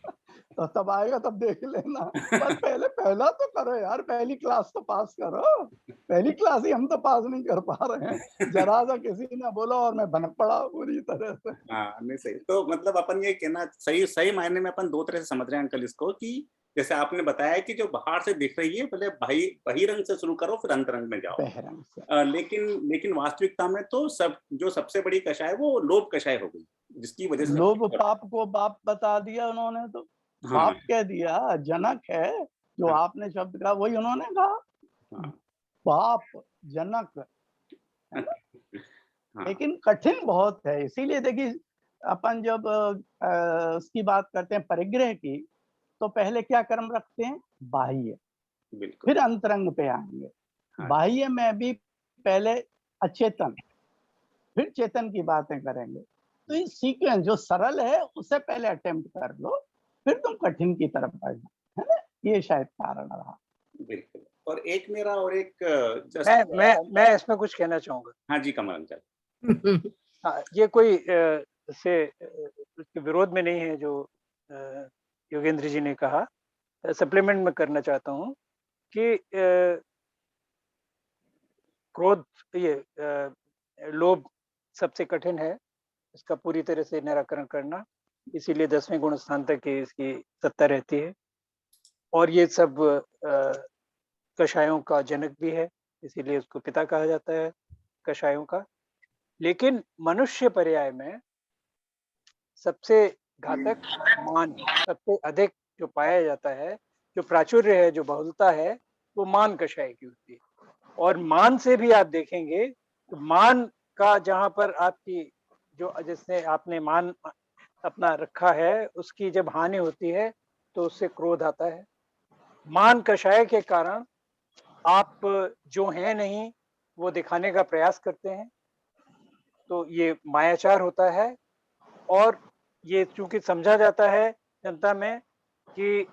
तो तब आएगा तब देख लेना। पर पहले पहला तो करो यार, पहली क्लास तो पास करो। पहली क्लास ही हम तो पास नहीं कर पा रहे हैं, जरा सा किसी ने बोला और मैं भनक पड़ा पूरी तरह से। हाँ, नहीं सही। तो मतलब अपन ये कहना सही मायने में अपन दो तरह से समझ रहे हैं अंकल इसको, कि जैसे आपने बताया कि जो बाहर से दिख रही है पहले बहिरंग से शुरू करो, फिर अंतरंग में जाओ। लेकिन वास्तविकता में तो जो सबसे बड़ी कषाय वो लोभ कषाय हो गई, जिसकी वजह से लोभ पाप को बाप बता दिया उन्होंने, तो बाप कह दिया। जनक है जो आपने शब्द कहा वही उन्होंने कहा, बाप जनक, है ना। लेकिन कठिन बहुत है, इसीलिए देखिए अपन जब उसकी बात करते हैं परिग्रह की, तो पहले क्या कर्म रखते हैं? बाह्य, फिर अंतरंग पे आएंगे। बाह्य में भी पहले अचेतन, फिर चेतन की बातें करेंगे। तो ये सीक्वेंस जो सरल है उसे पहले अटेम्प्ट कर लो, फिर तुम कठिन की तरफ बढ़ना, है ना। ये शायद कारण रहा। बिल्कुल। और एक मेरा और एक मैं इसमें कुछ कहना चाहूंगा। हाँ जी, कमल अंकल। हाँ, ये कोई से उसके विरोध में नहीं है जो योगेंद्र जी ने कहा। सप्लीमेंट में करना चाहता हूँ कि क्रोध, ये लोभ सबसे कठिन है, इसका पूरी तरह से निराकरण करना, इसीलिए 10वें गुण स्थान तक इसकी सत्ता रहती है। और ये सब कषायों का जनक भी है, इसीलिए उसको पिता कहा जाता है कषायों का। लेकिन मनुष्य पर्याय में सबसे घातक मान, सबसे अधिक जो पाया जाता है, जो प्राचुर्य है, जो बहुलता है, वो मान कषाय की होती है। और मान से भी आप देखेंगे तो मान का जहाँ पर आपकी जो जिसने आपने मान अपना रखा है, उसकी जब हानि होती है तो उससे क्रोध आता है। मान कषाय के कारण आप जो हैं नहीं वो दिखाने का प्रयास करते हैं, तो ये मायाचार होता है। और ये चूंकि समझा जाता है जनता में कि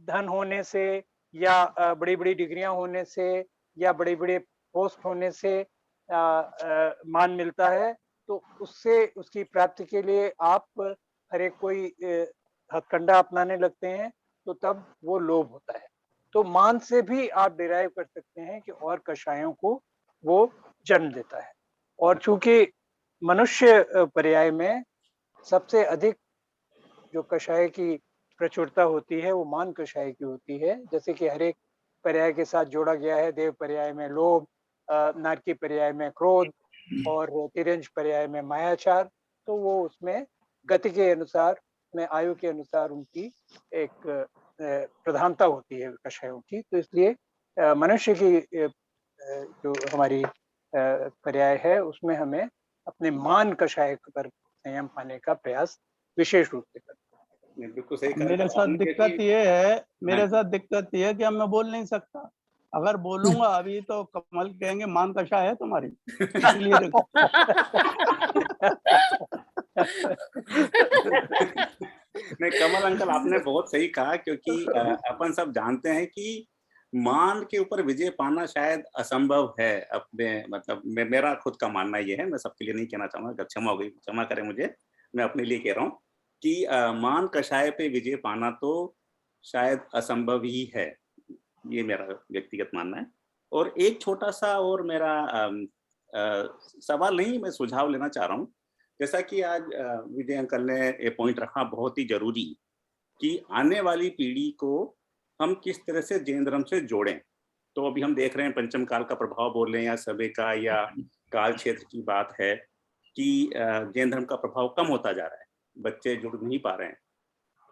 धन होने से या बड़ी बड़ी डिग्रियां होने से या बड़े बड़े पोस्ट होने से मान मिलता है, तो उससे उसकी प्राप्ति के लिए आप हर एक कोई हथकंडा अपनाने लगते हैं, तो तब वो लोभ होता है। तो मान से भी आप डिराइव कर सकते हैं कि और कषायों को वो जन्म देता है। और चूंकि मनुष्य पर्याय में सबसे अधिक जो कषाय की प्रचुरता होती है वो मान कषाय की होती है। जैसे कि हर एक पर्याय के साथ जोड़ा गया है, देव पर्याय में लोभ, नारकी पर्याय में क्रोध और तिर्यंश पर्याय में मायाचार। तो वो उसमें गति के अनुसार, में आयु के अनुसार उनकी एक प्रधानता होती है कषायों की। तो इसलिए मनुष्य की जो हमारी पर्याय है उसमें हमें अपने मान कषाय पर संयम पाने का प्रयास विशेष रूप से करते हैं। बिल्कुल सही कहा। मेरे साथ दिक्कत ये है, मेरे साथ दिक्कत ये है कि अब मैं बोल नहीं सकता। अगर बोलूंगा अभी तो कमल कहेंगे मान कषा है तुम्हारी, इसलिए नहीं कमल अंकल, आपने बहुत सही कहा, क्योंकि अपन सब जानते हैं कि मान के ऊपर विजय पाना शायद असंभव है। अपने मतलब मेरा खुद का मानना ये है, मैं सबके लिए नहीं कहना चाहूंगा, अगर क्षमा हो गई क्षमा करें मुझे, मैं अपने लिए कह रहा हूँ कि मान कषाय पे विजय पाना तो शायद असंभव ही है। ये मेरा व्यक्तिगत मानना है। और एक छोटा सा और मेरा सवाल नहीं, मैं सुझाव लेना चाह रहा हूँ। जैसा कि आज विजय अंकल ने ये पॉइंट रखा बहुत ही जरूरी, कि आने वाली पीढ़ी को हम किस तरह से जैन धर्म से जोड़ें। तो अभी हम देख रहे हैं पंचम काल का प्रभाव बोल रहे हैं, या समय का या काल क्षेत्र की बात है कि जैन धर्म का प्रभाव कम होता जा रहा है, बच्चे जुड़ नहीं पा रहे हैं।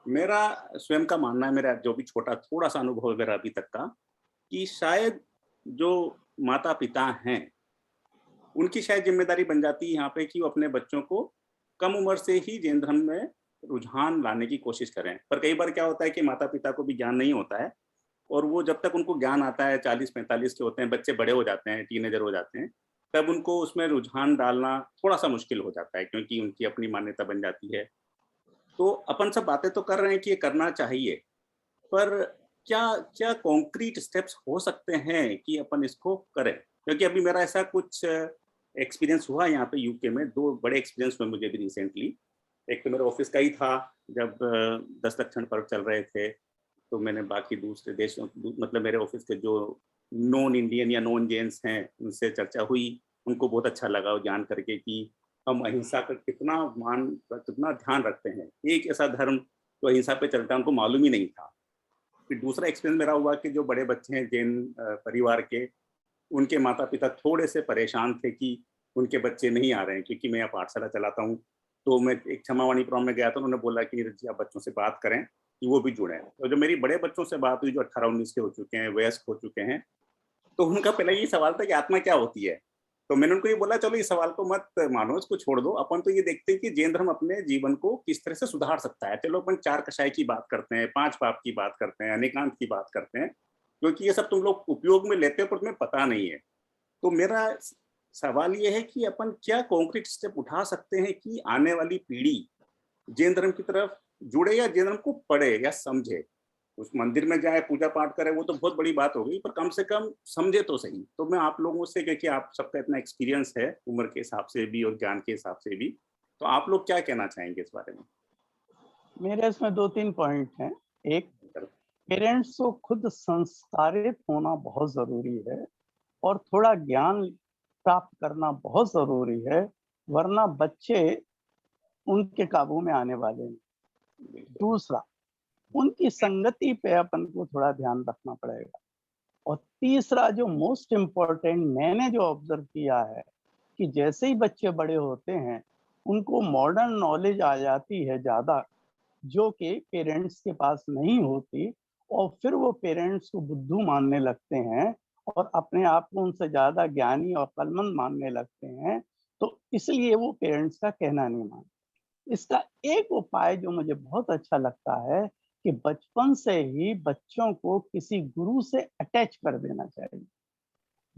मेरा स्वयं का मानना है, मेरा जो भी छोटा थोड़ा सा अनुभव है मेरा अभी तक का, कि शायद जो माता पिता हैं उनकी शायद जिम्मेदारी बन जाती है यहाँ पे कि वो अपने बच्चों को कम उम्र से ही जैन धर्म में रुझान लाने की कोशिश करें। पर कई बार क्या होता है कि माता पिता को भी ज्ञान नहीं होता है, और वो जब तक उनको ज्ञान आता है 40-45 के होते हैं, बच्चे बड़े हो जाते हैं, टीनेजर हो जाते हैं, तब उनको उसमें रुझान डालना थोड़ा सा मुश्किल हो जाता है, क्योंकि उनकी अपनी मान्यता बन जाती है। तो अपन सब बातें तो कर रहे हैं कि ये करना चाहिए, पर क्या क्या कॉन्क्रीट स्टेप्स हो सकते हैं कि अपन इसको करें? क्योंकि अभी मेरा ऐसा कुछ एक्सपीरियंस हुआ यहाँ पे यूके में, 2 बड़े एक्सपीरियंस हुए मुझे भी रिसेंटली। एक तो मेरे ऑफिस का ही था, जब 10 लक्षण पर्व चल रहे थे, तो मैंने बाकी दूसरे देशों मतलब मेरे ऑफिस के जो नॉन इंडियन या नॉन जैन्स हैं उनसे चर्चा हुई। उनको बहुत अच्छा लगा वो जान करके कि हम अहिंसा का कितना ध्यान रखते हैं। एक ऐसा धर्म जो अहिंसा पे चलता है उनको मालूम ही नहीं था। फिर दूसरा एक्सपीरियंस मेरा हुआ कि जो बड़े बच्चे हैं जैन परिवार के, उनके माता पिता थोड़े से परेशान थे कि उनके बच्चे नहीं आ रहे हैं, क्योंकि मैं यहाँ पाठशाला चलाता हूँ। तो मैं एक क्षमावाणी प्रोग्राम में गया था, उन्होंने बोला कि नीरज जी आप बच्चों से बात करें कि वो भी जुड़े। तो जो मेरी बड़े बच्चों से बात हुई जो 18-19 के हो चुके हैं, वयस्क हो चुके हैं, तो उनका पहला ये सवाल था कि आत्मा क्या होती है। तो मैंने उनको ये बोला चलो इस सवाल को मत मानो, इसको छोड़ दो, अपन तो ये देखते हैं कि जैन धर्म अपने जीवन को किस तरह से सुधार सकता है। चलो अपन 4 कषाय की बात करते हैं, 5 पाप की बात करते हैं, अनेकांत की बात करते हैं, क्योंकि ये सब तुम लोग उपयोग में लेते हो पर तुम्हें पता नहीं है। तो मेरा सवाल ये है कि अपन क्या कॉन्क्रीट स्टेप उठा सकते हैं कि आने वाली पीढ़ी जैन धर्म की तरफ जुड़े, या जैन धर्म को पढ़े या समझे। उस मंदिर में जाए, पूजा पाठ करे, वो तो बहुत बड़ी बात हो गई, पर कम से कम समझे तो सही। तो मैं आप लोगों से, क्योंकि आप सबका इतना एक्सपीरियंस है उम्र के हिसाब से भी और ज्ञान के हिसाब से भी, तो आप लोग क्या कहना चाहेंगे इस बारे में? मेरे इसमें 2-3 पॉइंट हैं। एक, पेरेंट्स को खुद संस्कारित होना बहुत जरूरी है और थोड़ा ज्ञान प्राप्त करना बहुत जरूरी है, वरना बच्चे उनके काबू में आने वाले हैं। दूसरा, उनकी संगति पे अपन को थोड़ा ध्यान रखना पड़ेगा। और तीसरा जो मोस्ट इम्पोर्टेंट मैंने जो ऑब्जर्व किया है कि जैसे ही बच्चे बड़े होते हैं उनको मॉडर्न नॉलेज आ जाती है ज़्यादा, जो कि पेरेंट्स के पास नहीं होती, और फिर वो पेरेंट्स को बुद्धू मानने लगते हैं और अपने आप को उनसे ज़्यादा ज्ञानी और अक्लमंद मानने लगते हैं, तो इसलिए वो पेरेंट्स का कहना नहीं मानते। इसका एक उपाय जो मुझे बहुत अच्छा लगता है कि बचपन से ही बच्चों को किसी गुरु से अटैच कर देना चाहिए।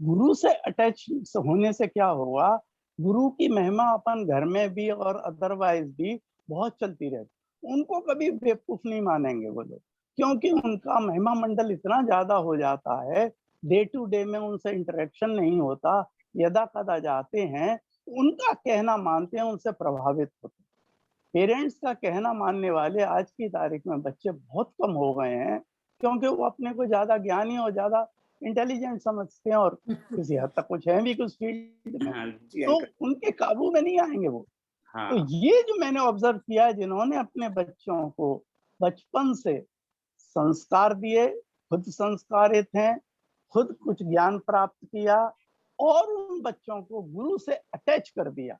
गुरु से अटैच होने से क्या होगा, गुरु की महिमा अपन घर में भी और अदरवाइज भी बहुत चलती रहती, उनको कभी बेवकूफ नहीं मानेंगे वो लोग, क्योंकि उनका महिमा मंडल इतना ज्यादा हो जाता है, डे टू डे में उनसे इंटरेक्शन नहीं होता, यदा कदा जाते हैं, उनका कहना मानते हैं, उनसे प्रभावित होते हैं। पेरेंट्स का कहना मानने वाले आज की तारीख में बच्चे बहुत कम हो गए हैं, क्योंकि वो अपने को ज्यादा ज्ञानी और ज्यादा इंटेलिजेंट समझते हैं, और किसी हद तक कुछ है भी कुछ फील्ड में, हाँ जी तो अंकल। उनके काबू में नहीं आएंगे वो। हाँ तो ये जो मैंने ऑब्जर्व किया है, जिन्होंने अपने बच्चों को बचपन से संस्कार दिए, खुद संस्कारित हैं, खुद कुछ ज्ञान प्राप्त किया और उन बच्चों को गुरु से अटैच कर दिया,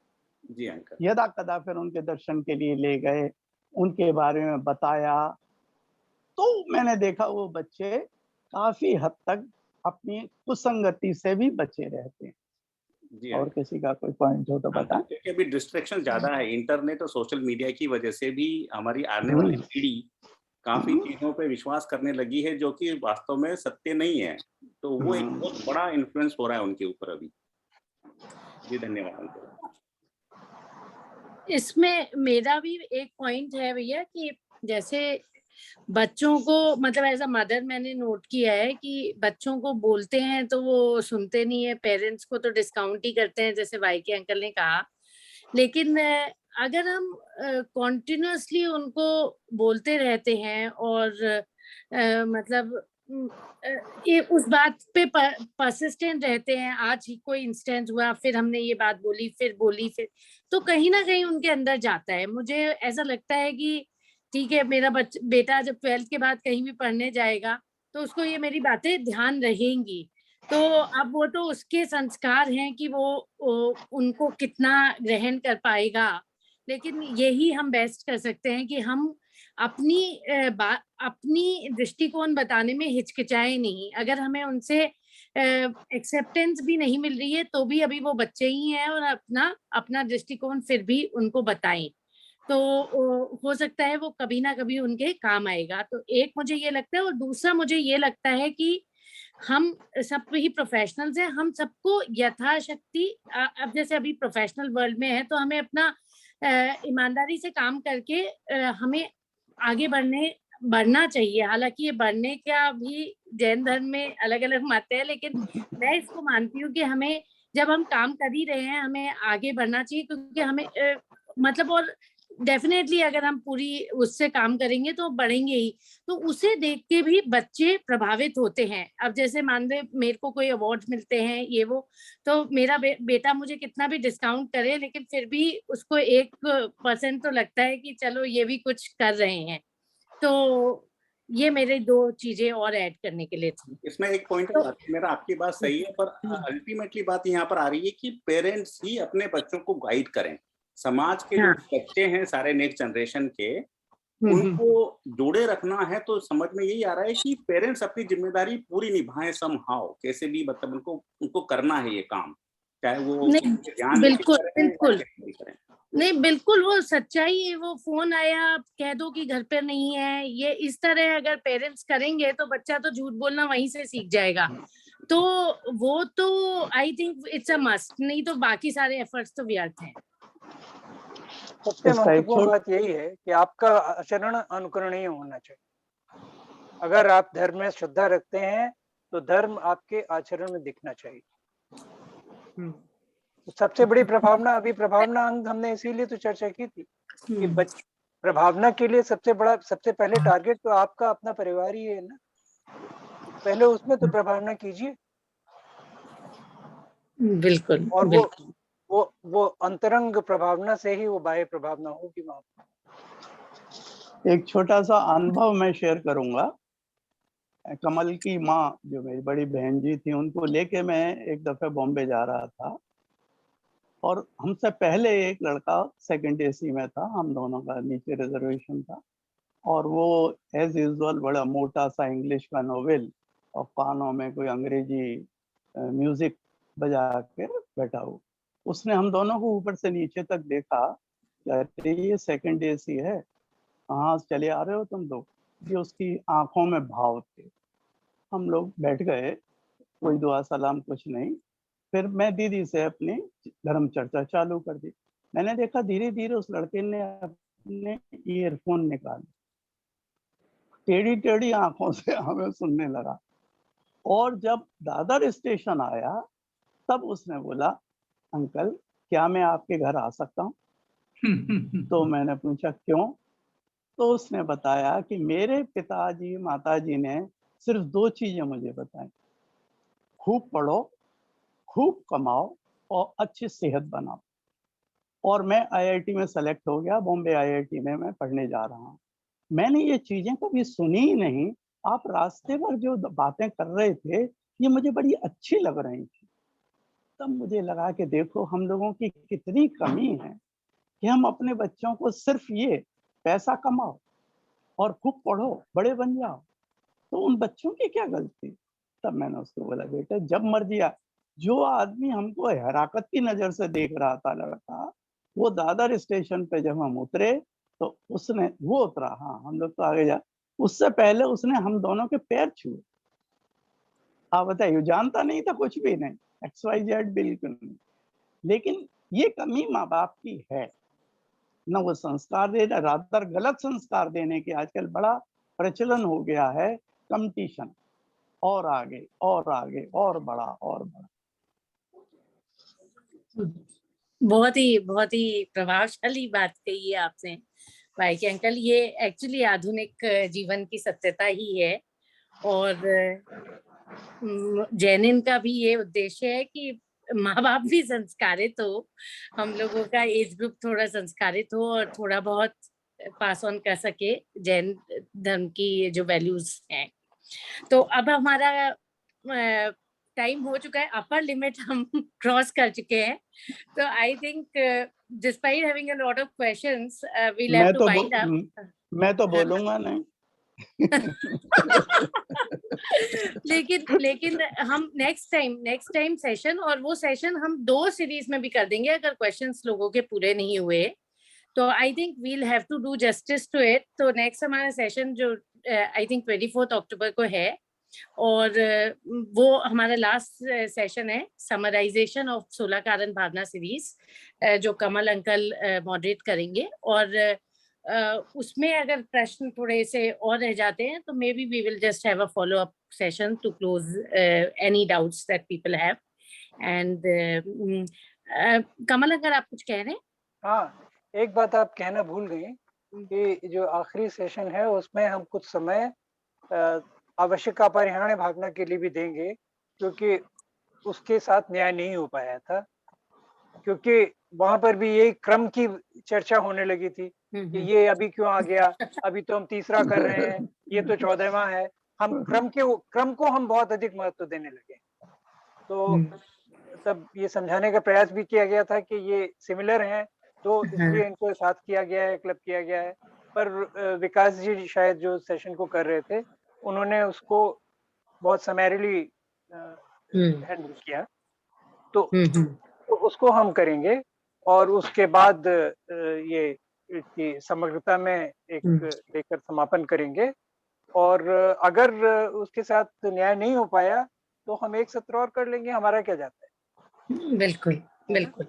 जी अंकल। यदा कदा फिर उनके दर्शन के लिए ले गए, उनके बारे में बताया, तो मैंने देखा वो बच्चे काफी हद तक अपनी कुसंगति से भी बचे रहते हैं। जी और अंकल। किसी का कोई पॉइंट हो तो हाँ, बताएं। क्योंकि अभी डिस्ट्रैक्शन ज्यादा है, इंटरनेट और सोशल मीडिया की वजह से भी हमारी आने वाली पीढ़ी काफी चीजों पे विश्वास करने लगी है जो कि वास्तव में सत्य नहीं है, तो वो एक बहुत बड़ा इन्फ्लुएंस हो रहा है उनके ऊपर अभी। जी धन्यवाद अंकल। इसमें मेरा भी एक पॉइंट है भैया कि जैसे बच्चों को मतलब एज अ मदर मैंने नोट किया है कि बच्चों को बोलते हैं तो वो सुनते नहीं है, पेरेंट्स को तो डिस्काउंट ही करते हैं जैसे भाई के अंकल ने कहा। लेकिन अगर हम कॉन्टिन्यूसली उनको बोलते रहते हैं और मतलब ये उस बात पे परसिस्टेंट रहते हैं, आज ही कोई इंस्टेंस हुआ फिर हमने ये बात बोली फिर तो कहीं ना कहीं उनके अंदर जाता है। मुझे ऐसा लगता है कि ठीक है, मेरा बेटा जब 12th के बाद कहीं भी पढ़ने जाएगा तो उसको ये मेरी बातें ध्यान रहेंगी, तो अब वो तो उसके संस्कार हैं कि वो उनको कितना ग्रहण कर पाएगा। लेकिन यही हम बेस्ट कर सकते हैं कि हम अपनी दृष्टिकोण बताने में हिचकिचाए नहीं। अगर हमें उनसे एक्सेप्टेंस भी नहीं मिल रही है तो भी अभी वो बच्चे ही हैं और अपना दृष्टिकोण फिर भी उनको बताएं, तो हो सकता है वो कभी ना कभी उनके काम आएगा। तो एक मुझे ये लगता है, और दूसरा मुझे ये लगता है कि हम सब ही प्रोफेशनल्स हैं, हम सबको यथाशक्ति अब जैसे अभी प्रोफेशनल वर्ल्ड में है तो हमें अपना ईमानदारी से काम करके हमें आगे बढ़ना चाहिए। हालांकि ये बढ़ने का भी जैन धर्म में अलग अलग मत है, लेकिन मैं इसको मानती हूँ कि हमें जब हम काम कर ही रहे हैं हमें आगे बढ़ना चाहिए, क्योंकि हमें मतलब और डेफिनेटली अगर हम पूरी उससे काम करेंगे तो बढ़ेंगे ही। तो उसे देख के भी बच्चे प्रभावित होते हैं। अब जैसे मान लो मेरे को कोई अवार्ड मिलते हैं ये वो, तो मेरा बेटा मुझे कितना भी डिस्काउंट करे लेकिन फिर भी उसको 1% तो लगता है कि चलो ये भी कुछ कर रहे हैं। तो ये मेरे 2 चीजें और ऐड करने के लिए थी। इसमें एक पॉइंट मेरा, आपकी बात सही है, पर अल्टीमेटली बात यहाँ पर आ रही है कि पेरेंट्स ही अपने बच्चों को गाइड करें। समाज के जो बच्चे हैं सारे नेक्स्ट जनरेशन के, उनको जोड़े रखना है, तो समझ में यही आ रहा है कि पेरेंट्स अपनी जिम्मेदारी पूरी निभाएं समहाउ, कैसे भी मतलब उनको करना है ये काम, चाहे वो ध्यान बिल्कुल नहीं, बिल्कुल वो सच्चाई है। वो फोन आया कह दो कि घर पे नहीं है, ये इस तरह अगर पेरेंट्स करेंगे तो बच्चा तो झूठ बोलना वहीं से सीख जाएगा। तो वो तो I think it's a must, नहीं तो बाकी सारे एफर्ट्स तो व्यर्थ हैं। सबसे महत्वपूर्ण बात यही है कि आपका आचरण अनुकरणीय होना चाहिए। अगर आप धर्म में श्रद्धा रखते हैं तो धर्म आपके आचरण में दिखना चाहिए। तो सबसे बड़ी प्रभावना, अभी प्रभावना अंग हमने इसीलिए तो चर्चा की थी कि प्रभावना के लिए सबसे पहले टारगेट तो आपका अपना परिवार ही है ना, पहले उसमें तो प्रभावना कीजिए। बिल्कुल। और वो अंतरंग प्रभावना से ही वो बाह्य प्रभावना होगी वहां। एक छोटा सा अनुभव मैं शेयर करूंगा। कमल की माँ जो मेरी बड़ी बहन जी थी, उनको लेके मैं एक दफे बॉम्बे जा रहा था, और हमसे पहले एक लड़का सेकंड एसी में था, हम दोनों का नीचे रिजर्वेशन था, और वो एज यूजुअल बड़ा मोटा सा इंग्लिश का नोवेल और कानों में कोई अंग्रेजी म्यूजिक बजा के बैठा हो। उसने हम दोनों को ऊपर से नीचे तक देखा, अरे ये सेकंड एसी है, कहाँ चले आ रहे हो तुम लोग। ये उसकी आंखों में भाव थे। हम लोग बैठ गए, कोई दुआ सलाम कुछ नहीं। फिर मैं दीदी से अपनी धर्म चर्चा चालू कर दी। मैंने देखा धीरे धीरे उस लड़के ने अपने ईयरफोन निकाले, टेढ़ी टेढ़ी आंखों से हमें सुनने लगा। और जब दादर स्टेशन आया तब उसने बोला, अंकल क्या मैं आपके घर आ सकता हूँ? तो मैंने पूछा क्यों? तो उसने बताया कि मेरे पिताजी माताजी ने सिर्फ 2 चीजें मुझे बताई, खूब पढ़ो, खूब कमाओ और अच्छी सेहत बनाओ। और मैं आईआईटी में सेलेक्ट हो गया, बॉम्बे आईआईटी में मैं पढ़ने जा रहा हूँ। मैंने ये चीजें कभी सुनी ही नहीं। आप रास्ते पर जो बातें कर रहे थे ये मुझे बड़ी अच्छी लग रही थी। तब मुझे लगा कि देखो हम लोगों की कितनी कमी है कि हम अपने बच्चों को सिर्फ ये पैसा कमाओ और खूब पढ़ो, बड़े बन जाओ, तो उन बच्चों की क्या गलती? तब मैंने उसको बोला, बेटा जब मर्जी आ। जो आदमी हमको हराकत की नजर से देख रहा था लड़का, वो दादर स्टेशन पे जब हम उतरे तो उसने, वो उतरा, हाँ हम लोग तो आगे जा, उससे पहले उसने हम दोनों के पैर छुए। आप बताइए, जानता नहीं था कुछ भी नहीं, XYZ बिल्कुल नहीं। लेकिन ये कमी माँ बाप की है, न वो संस्कार देना, रातर गलत संस्कार देने के आजकल बड़ा प्रचलन हो गया है, कंपटीशन, और आगे और आगे और बड़ा और बड़ा। बहुत ही प्रभावशाली बात कही है आपने भाई के अंकल। ये एक्चुअली आधुनिक जीवन की सत्यता ही है। और जैनिन का भी ये उद्देश्य है कि माँ बाप भी संस्कारित हो, हम लोगों का एज ग्रुप थोड़ा संस्कारित हो और थोड़ा बहुत पास ऑन कर सके जैन धर्म की जो वैल्यूज हैं। तो अब हमारा टाइम हो चुका है, अपर लिमिट हम क्रॉस कर चुके हैं। तो I think despite having a lot of questions we will have to wind up. मैं तो बोलूंगा नहीं। लेकिन हम नेक्स्ट टाइम सेशन, और वो सेशन हम 2 सीरीज में भी कर देंगे अगर क्वेश्चंस लोगों के पूरे नहीं हुए तो I think we'll have to do justice to it. तो नेक्स्ट हमारा सेशन जो आई थिंक 24 अक्टूबर को है, और वो हमारा लास्ट सेशन है, समराइजेशन ऑफ 16 कारण भावना सीरीज, जो कमल अंकल मॉडरेट करेंगे। और उसमें अगर प्रश्न थोड़े से और रह जाते हैं तो maybe we will just have a follow up session to close any doubts that people have. And Kamal uncle आप कुछ कह रहे हैं? हाँ, एक बात आप कहना भूल गई कि जो आखिरी सेशन है उसमें हम कुछ समय आवश्यक अपरिहार्य भावना के लिए भी देंगे, क्योंकि उसके साथ न्याय नहीं हो पाया था, क्योंकि वहां पर भी यही क्रम की चर्चा होने लगी थी कि ये अभी क्यों आ गया, अभी तो हम तीसरा कर रहे हैं, ये तो 14वां है। हम क्रम को हम बहुत अधिक महत्व देने लगे। तो तब ये समझाने का प्रयास भी किया गया था कि ये सिमिलर हैं, तो इसलिए इनको साथ किया गया है, क्लब किया गया है। पर विकास जी शायद जो सेशन को कर रहे थे, उन्होंने उसको बहुत समैरिली हैंडल किया, तो उसको हम करेंगे। और उसके बाद ये की समग्रता में एक लेकर समापन करेंगे। और अगर उसके साथ न्याय नहीं हो पाया तो हम एक सत्र और कर लेंगे, हमारा क्या जाता है। बिल्कुल बिल्कुल,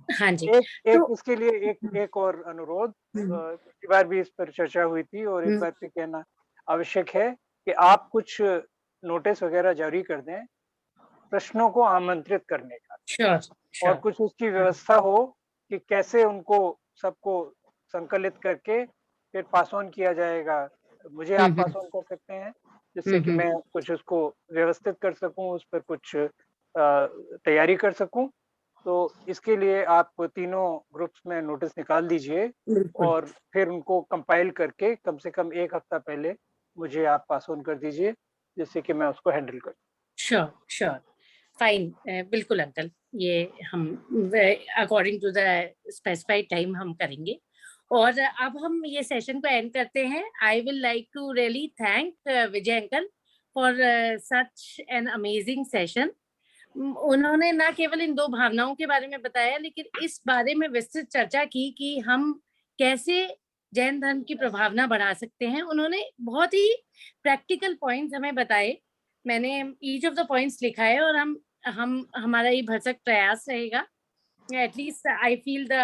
हाँ जी। एक इसके लिए एक और अनुरोध, पिछली बार भी इस पर चर्चा हुई थी और एक बार फिर कहना आवश्यक है कि आप कुछ नोटिस वगैरह जारी कर दें प्रश्नों को आमंत्रित करने का। श्योर। और कुछ उसकी व्यवस्था हो कि कैसे उनको सबको संकलित करके फिर पास ऑन किया जाएगा। मुझे आप पास ऑन कर सकते हैं जिससे कि मैं कुछ उसको व्यवस्थित कर सकूं, उस पर कुछ तैयारी कर सकूं। तो इसके लिए आप तीनों ग्रुप्स में नोटिस निकाल दीजिए और फिर उनको कंपाइल करके कम से कम 1 हफ्ता पहले मुझे आप पास ऑन कर दीजिए, जिससे कि मैं उसको हैंडल करूँ। श्योर श्योर, फाइन, बिल्कुल अंकल, ये हम according to the specified time हम करेंगे। और अब हम ये सेशन को एंड करते हैं। I will like to really thank Vijay uncle for such an amazing session. उन्होंने ना केवल इन दो भावनाओं के बारे में बताया, लेकिन इस बारे में विस्तृत चर्चा की कि हम कैसे जैन धर्म की प्रभावना बढ़ा सकते हैं। उन्होंने बहुत ही प्रैक्टिकल पॉइंट्स हमें बताए। मैंने ईच ऑफ द पॉइंट्स लिखा है और हम हमारा ये भरसक प्रयास रहेगा, at least I feel the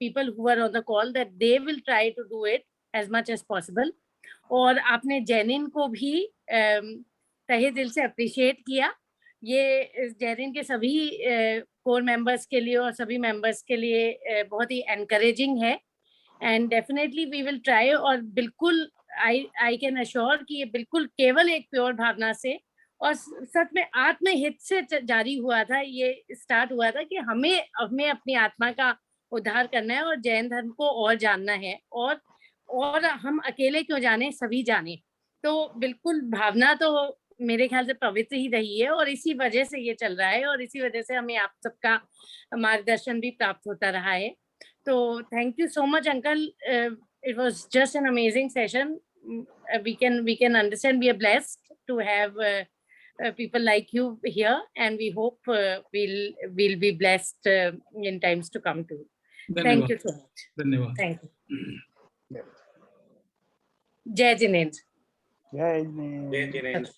people who are on the call that they will try to do it as much as possible. और आपने जैनिन को भी तहे दिल से अप्रिशिएट किया। ये जैनिन के सभी कोर मेंबर्स के लिए और सभी मेंबर्स के लिए बहुत ही एनकरेजिंग है। And definitely we will try, और बिल्कुल आई कैन अश्योर कि ये बिल्कुल केवल एक प्योर भावना से और सच में आत्महित से जारी हुआ था। ये स्टार्ट हुआ था कि हमें अपनी आत्मा का उद्धार करना है और जैन धर्म को और जानना है, और हम अकेले क्यों जाने, सभी जाने। तो बिल्कुल भावना तो मेरे ख्याल से पवित्र ही रही है और इसी वजह से ये चल रहा है और इसी वजह से हमें आप सबका मार्गदर्शन भी प्राप्त होता रहा है। तो thank you so much uncle, it was just an amazing session. we can understand, we are blessed to have people like you here, and we hope we'll be blessed in times to come too. Thank you so much. धन्यवाद। Thank you. Jai Jineन्द्र। जय जिनेन्द्र। जय जिनेन्द्र।